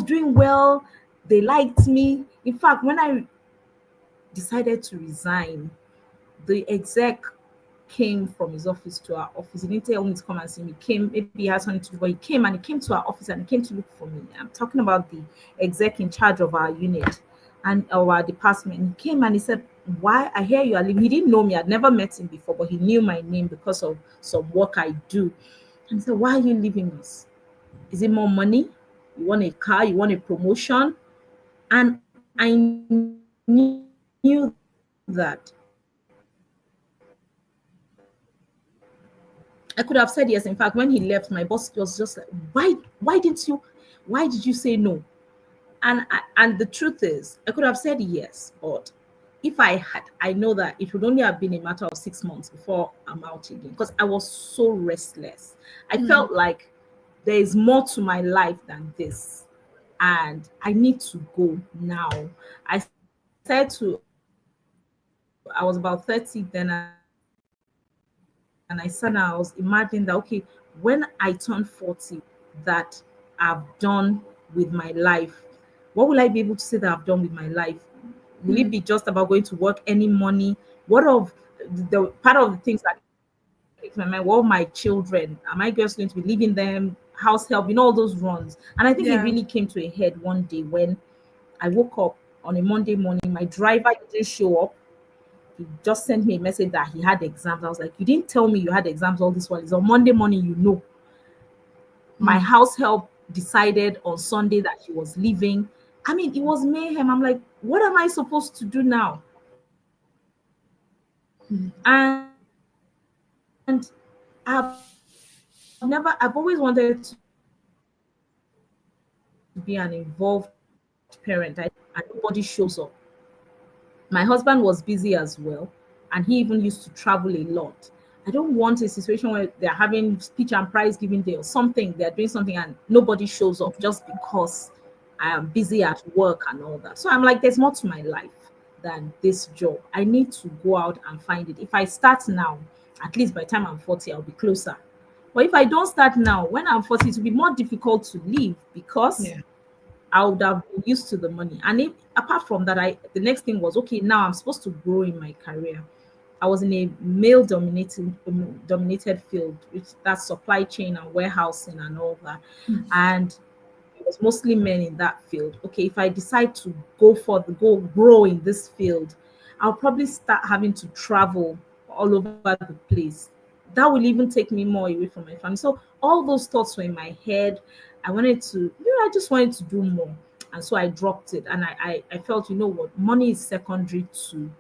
doing well. They liked me. In fact, when I decided to resign, the exec came from his office to our office. He didn't tell me to come and see me. He came, maybe he had something to do, but he came to our office and he came to look for me. I'm talking about the exec in charge of our unit and our department. He came and he said, "Why I hear you are leaving." He didn't know me, I'd never met him before, but he knew my name because of some work I do. And he said, "Why are you leaving us? Is it more money? You want a car? You want a promotion?" And I knew that I could have said yes. In fact, when he left, my boss was just like, why didn't you, why did you say no?" And the truth is, I could have said yes, but if I had, I know that it would only have been a matter of 6 months before I'm out again because I was so restless. I Mm. felt like there is more to my life than this, and I need to go now. I said to, I was about 30 then, and I sat down, I was imagining that, okay, when I turn 40, that I've done with my life, what will I be able to say that I've done with my life? Will it be just about going to work, any money? What of the part of the things that keeps my mind? What of my children? Am I just going to be leaving them house help? All those runs. And I think it really came to a head one day Yeah. when I woke up on a Monday morning. My driver didn't show up. He just sent me a message that he had exams. I was like, "You didn't tell me you had exams all this while. It's on Monday morning, you know." My house Mm. help decided on Sunday that he was leaving. I mean, it was mayhem. I'm like, what am I supposed to do now? Mm. And I've always wanted to be an involved parent. I don't want my children to be left alone and nobody shows up. My husband was busy as well, and he even used to travel a lot. I don't want a situation where they're having speech and prize giving day or something, they're doing something and nobody shows up just because I am busy at work and all that. So I'm like, there's more to my life than this job. I need to go out and find it. If I start now, at least by the time I'm 40, I'll be closer. But if I don't start now, when I'm 40, it will be more difficult to leave because Yeah. I would have been used to the money. And if, apart from that, I the next thing was, okay, now I'm supposed to grow in my career. I was in a male dominated field, which that's supply chain and warehousing and all that. Mm. And it was mostly men in that field. Okay, if I decide to go grow in this field, I'll probably start having to travel all over the place. That will even take me more away from my family. So all those thoughts were in my head. I wanted to, I just wanted to do more. And so I dropped it. And I felt, you know what, money is secondary to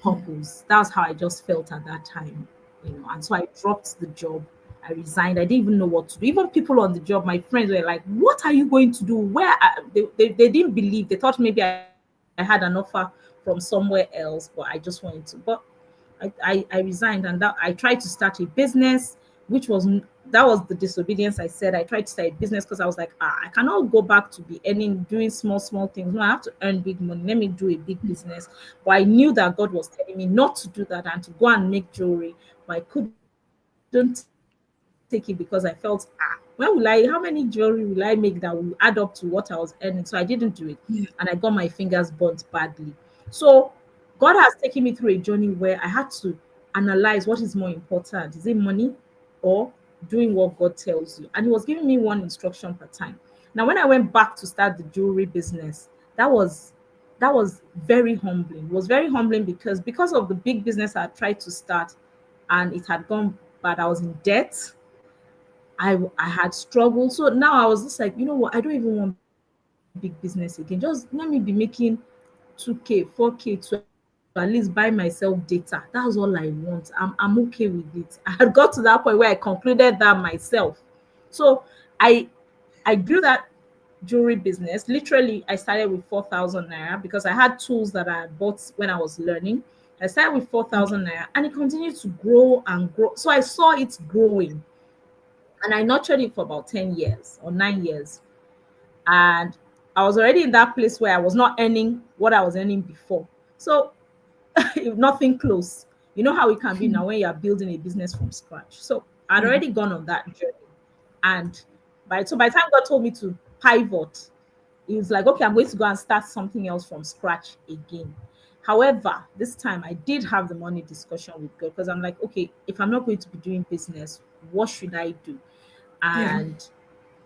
purpose. That's how I just felt at that time. And so I dropped the job. I resigned. I didn't even know what to do. Even people on the job, my friends were like, "What are you going to do?" They didn't believe. They thought maybe I had an offer from somewhere else, but I just wanted to. But I resigned, and that I tried to start a business, which was that was the disobedience. I said I tried to start a business because I was like, I cannot go back to be earning doing small things. No, I have to earn big money. Let me do a big business. But I knew that God was telling me not to do that and to go and make jewelry. But I couldn't take it because I felt, when will I? How many jewelry will I make that will add up to what I was earning? So I didn't do it, and I got my fingers burnt badly. So God has taken me through a journey where I had to analyze what is more important. Is it money or doing what God tells you? And He was giving me one instruction per time. Now, when I went back to start the jewelry business, that was that was very humbling. It was very humbling because of the big business I had tried to start and it had gone bad. I was in debt. I had struggled. So now I was just like, you know what? I don't even want big business again. Just let me be making 2K, 4K to at least buy myself data. That's all I want. I'm okay with it. I had got to that point where I concluded that myself. So I I grew that jewelry business. Literally, I started with 4,000 naira because I had tools that I had bought when I was learning. I started with 4,000 naira and it continued to grow and grow. So I saw it growing and I nurtured it for about 10 years or 9 years. And I was already in that place where I was not earning what I was earning before. So nothing close. You know how it can be now when you are building a business from scratch. So I'd Hmm. already gone on that journey. And by the time God told me to pivot, he was like, okay, I'm going to go and start something else from scratch again. However, this time I did have the money discussion with God because I'm like, okay, if I'm not going to be doing business, what should I do? Yeah. And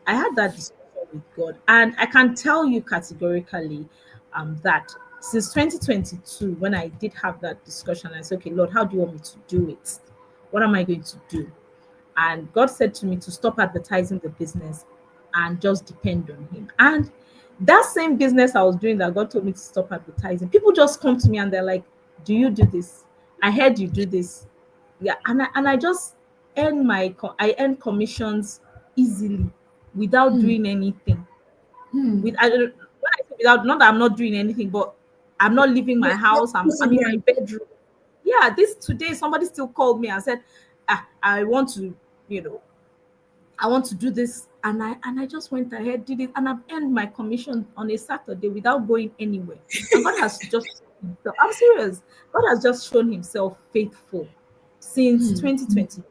I had that discussion with God, and I can tell you categorically that since 2022, when I did have that discussion, I said, okay, Lord, how do you want me to do it? What am I going to do? And God said to me to stop advertising the business and just depend on Him. And that same business I was doing that God told me to stop advertising, people just come to me and they're like, do you do this? I heard you do this. Yeah. And I just I earn commissions easily without doing anything. With I don't when I say without, not that I'm not doing anything, but I'm not leaving my Yeah. house. I'm in Yeah. my bedroom. Yeah, this today somebody still called me and said, I want to, you know, I want to do this. And I just went ahead, did it, and I've earned my commission on a Saturday without going anywhere. And God has just I'm serious. God has just shown himself faithful since 2022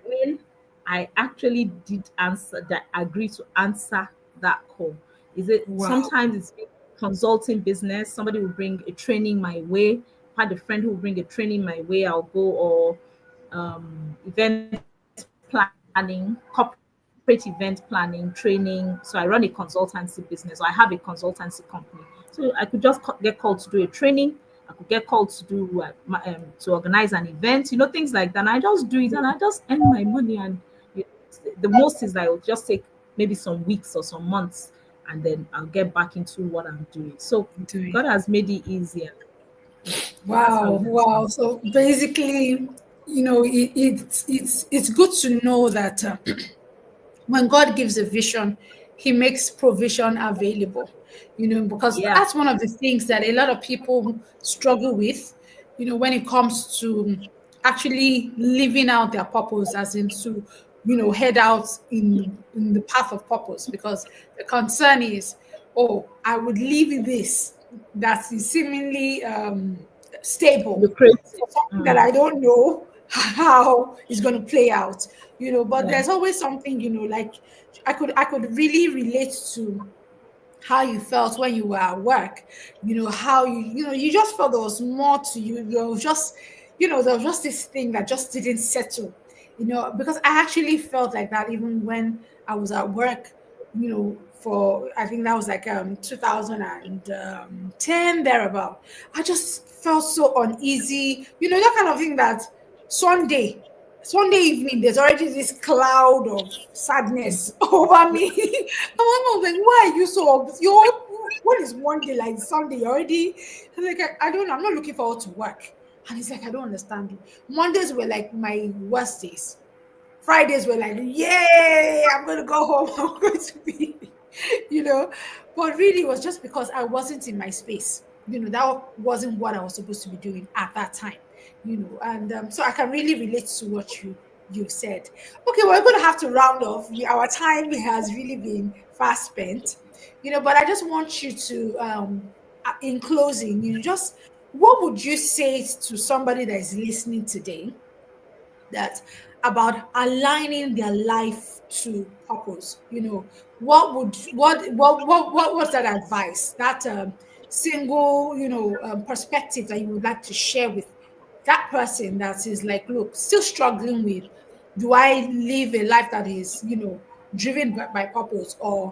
when I actually did answer that agree to answer that call. Is it Wow. sometimes it's been consulting business, somebody will bring a training my way. I had a friend who will bring a training my way, I'll go, or event planning, corporate event planning, training. So I run a consultancy business, or I have a consultancy company. So I could just get called to do a training. I could get called to do to organize an event, things like that. And I just do it, and I just earn my money. And the most is that it will just take maybe some weeks or some months, and then I'll get back into what I'm doing. So Doing. God has made it easier. So that's how Wow, it has wow. been. So basically, it's good to know that when God gives a vision, He makes provision available. Because Yeah. that's one of the things that a lot of people struggle with. When it comes to actually living out their purpose, as in to head out in the path of purpose. Because the concern is, oh, I would leave this that is seemingly stable Lucrative. for something that Mm. I don't know how it's going to play out. But Yeah. there's always something, like I could really relate to how you felt when you were at work. How you just felt there was more to you. There was just this thing that just didn't settle. Because I actually felt like that even when I was at work. For I think that was like 2010 thereabout. I just felt so uneasy. That kind of thing that Sunday Sunday evening, there's already this cloud of sadness over me. And my mom was like, why are you so what is Monday like Sunday? You're already I'm like, I don't know, I'm not looking forward to work. And he's like, I don't understand you. Mondays were like my worst days. Fridays were like, yay, I'm going to go home. I'm going to be, you know. But really, it was just because I wasn't in my space. That wasn't what I was supposed to be doing at that time. And so I can really relate to what you've said. Okay, we're going to have to round off. Our time has really been fast spent. But I just want you to, in closing, just what would you say to somebody that is listening today? That about aligning their life to purpose. What's that advice, that single perspective that you would like to share with that person that is like, look, still struggling with, do I live a life that is driven by purpose, or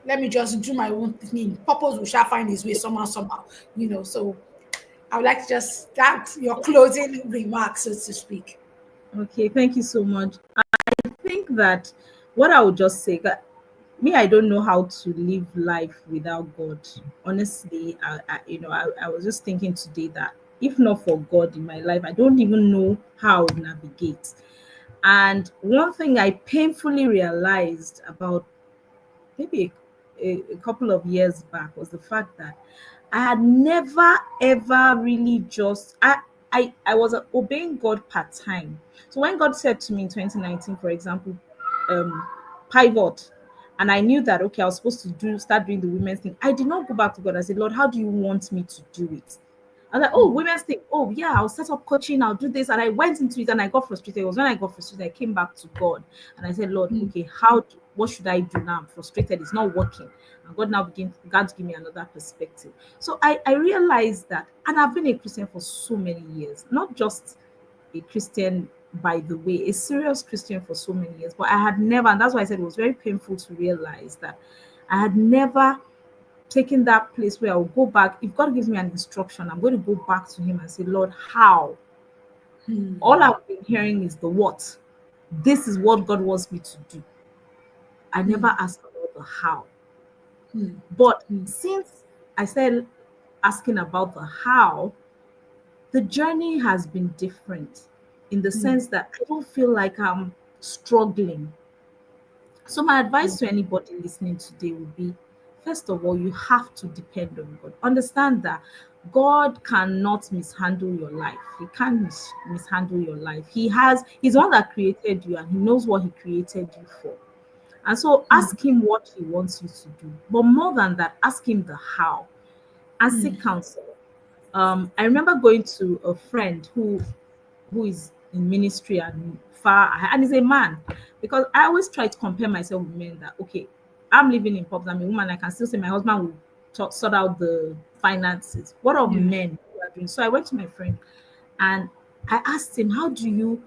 let me just do my own thing, purpose will shall find its way somehow. So I would like to just that your closing remarks, so to speak. Okay, thank you so much. I think that what I would just say that me, I don't know how to live life without God. Honestly, I was just thinking today that if not for God in my life, I don't even know how I would navigate. And one thing I painfully realized about maybe a couple of years back was the fact that I had never ever really just I was obeying God part time. So when God said to me in 2019, for example, um, pivot, and I knew that okay, I was supposed to start doing the women's thing. I did not go back to God. I said, Lord, how do you want me to do it? I was like, oh, women's thing. Oh, yeah, I'll set up coaching. I'll do this. And I went into it and I got frustrated. It was when I got frustrated, I came back to God and I said, Lord, okay, what should I do now? I'm frustrated. It's not working. And God now began to give me another perspective. So I realized that, and I've been a Christian for so many years, not just a Christian by the way, a serious Christian for so many years. But I had never, and that's why I said it was very painful to realize that I had never taken that place where I'll go back. If God gives me an instruction, I'm going to go back to Him and say, Lord, how? All I've been hearing is the what. This is what God wants me to do. I never asked about the how. But since I started asking about the how, the journey has been different in the sense that I don't feel like I'm struggling. So my advice to anybody listening today would be, first of all, you have to depend on God. Understand that God cannot mishandle your life. He can't mishandle your life. He's the one that created you and he knows what he created you for. And so ask him what he wants you to do. But more than that, ask him the how and seek counsel. I remember going to a friend who is in ministry and far and is a man, because I always try to compare myself with men that okay, I'm living in pubs, I'm a woman, I can still say my husband will sort out the finances. What of men who are doing? So I went to my friend and I asked him, how do you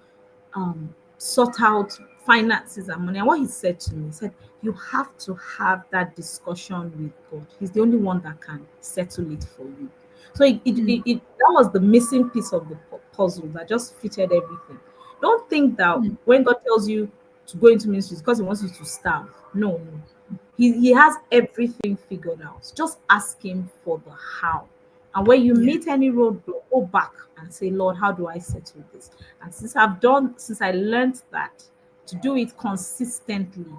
sort out finances and money? And what he said to me, he said, you have to have that discussion with God. He's the only one that can settle it for you. So that was the missing piece of the puzzle that just fitted everything. Don't think that when God tells you to go into ministry, it's because he wants you to starve. No, no. He has everything figured out. Just ask him for the how. And when you meet any roadblock, go back and say, Lord, how do I settle this? And since I learned that to do it consistently,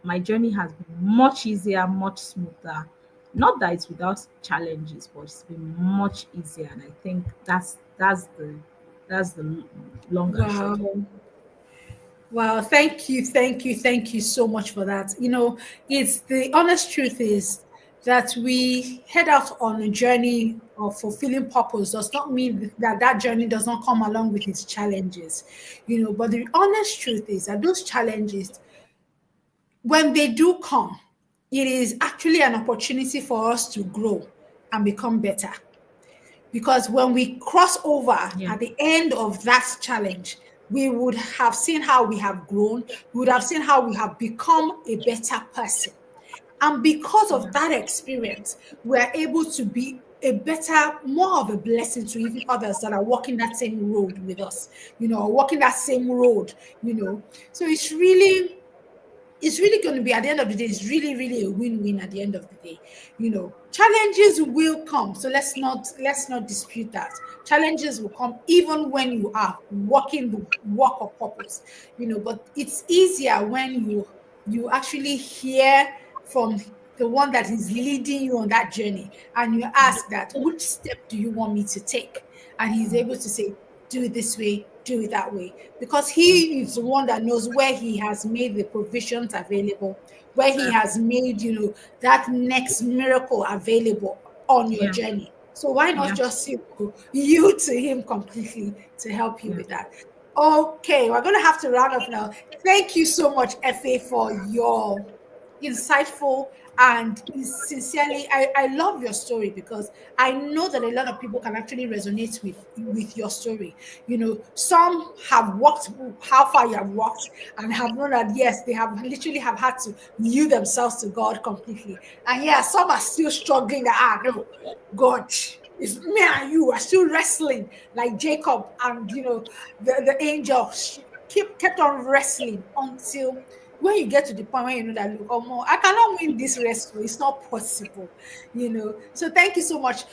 my journey has been much easier, much smoother. Not that it's without challenges, but it's been much easier. And I think that's the long and short of it. Wow. Wow, thank you so much for that. It's the honest truth is that we head out on a journey of fulfilling purpose does not mean that that journey does not come along with its challenges. But the honest truth is that those challenges, when they do come, it is actually an opportunity for us to grow and become better. Because when we cross over Yeah, at the end of that challenge, we would have seen how we have grown, we would have seen how we have become a better person. And because of yeah, that experience, we're able to be a better, more of a blessing to even others that are walking that same road with us, or walking that same road. So it's really going to be, at the end of the day, it's really really a win-win at the end of the day. Challenges will come, so let's not dispute that. Challenges will come even when you are walking the walk of purpose. But it's easier when you actually hear from the one that is leading you on that journey, and you ask that, which step do you want me to take? And he's able to say, do it this way, do it that way, because he is the one that knows where he has made the provisions available, where he has made, that next miracle available on your yeah, journey. So why not yeah, just you to him completely to help you yeah. with that? Okay, we're going to have to round off now. Thank you so much, Fa, for your insightful and sincerely, I love your story, because I know that a lot of people can actually resonate with your story. Some have walked how far you have walked, and have known that yes, they have literally have had to yield themselves to God completely. And yeah, some are still struggling that, no, God, it's me and you are still wrestling like Jacob and the angel kept on wrestling until when you get to the point where you know that, look, oh, more, I cannot win this wrestle. It's not possible. So thank you so much.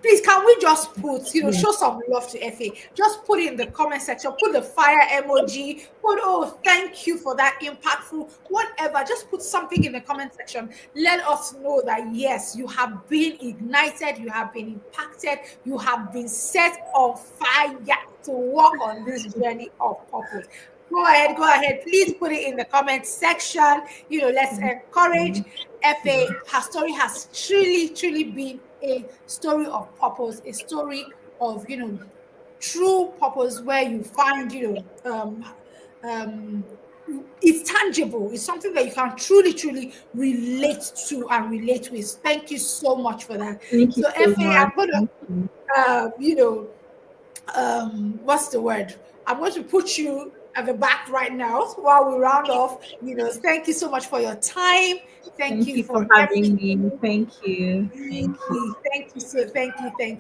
Please, can we just put, Yes. show some love to FA? Just put it in the comment section, put the fire emoji, put, oh, thank you for that impactful, whatever. Just put something in the comment section. Let us know that, yes, you have been ignited, you have been impacted, you have been set on fire to walk on this journey of purpose. Go ahead. Please put it in the comment section. Let's Thank encourage you. FA. Her story has truly, truly been a story of purpose, a story of, true purpose where you find, um, it's tangible. It's something that you can truly, truly relate to and relate with. Thank you so much for that. Thank you So, so FA, much. I'm going Thank you. to, what's the word? I'm going to put you at the back right now while we round off. Thank you so much for your time. Thank Thank you you for for having me. everything. Thank you. Thank you. Really, thank you. So thank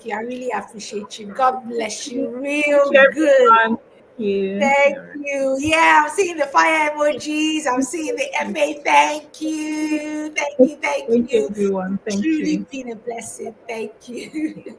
you. I really appreciate you. God bless you. Thank Real you, good. everyone. Thank you. Thank All right. you. Yeah, I'm seeing the fire emojis. I'm seeing the FA. Thank you. Thank you. Thank Thank you, you. everyone. Thank Truly you. been a blessing. Thank you.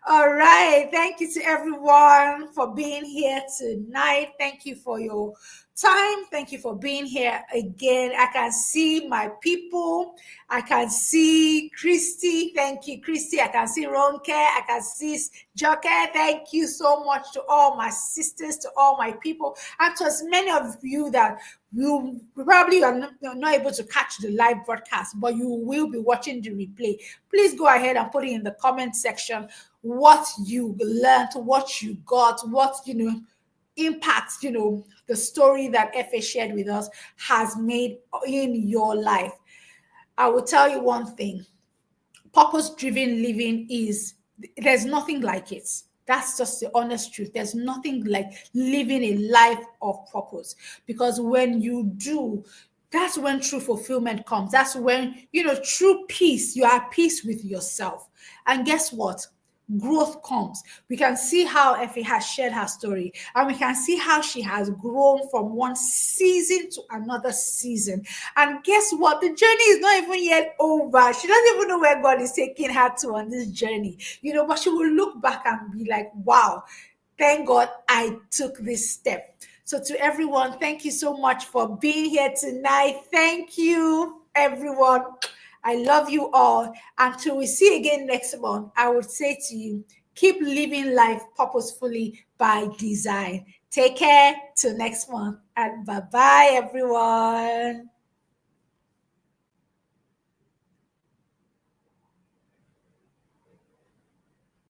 All right. Thank you to everyone for being here tonight. Thank you for your time. Thank you for being here again. I can see my people. I can see Christy. Thank you, Christy. I can see Ronke. I can see Joke. Thank you so much to all my sisters, to all my people, and to as many of you that you probably are not able to catch the live broadcast, but you will be watching the replay. Please go ahead and put it in the comment section what you learned, what you got, what impact the story that FA shared with us has made in your life. I will tell you one thing: purpose driven living there's nothing like it. That's just the honest truth. There's nothing like living a life of purpose, because when you do, that's when true fulfillment comes. That's when true peace. You are at peace with yourself. And guess what? Growth comes. We can see how Effie has shared her story, and we can see how she has grown from one season to another season. And guess what? The journey is not even yet over. She doesn't even know where God is taking her to on this journey, but she will look back and be like, wow, thank God I took this step. So, to everyone, thank you so much for being here tonight. Thank you, everyone. I love you all. Until we see again next month, I would say to you, keep living life purposefully by design. Take care till next month, and bye bye, everyone.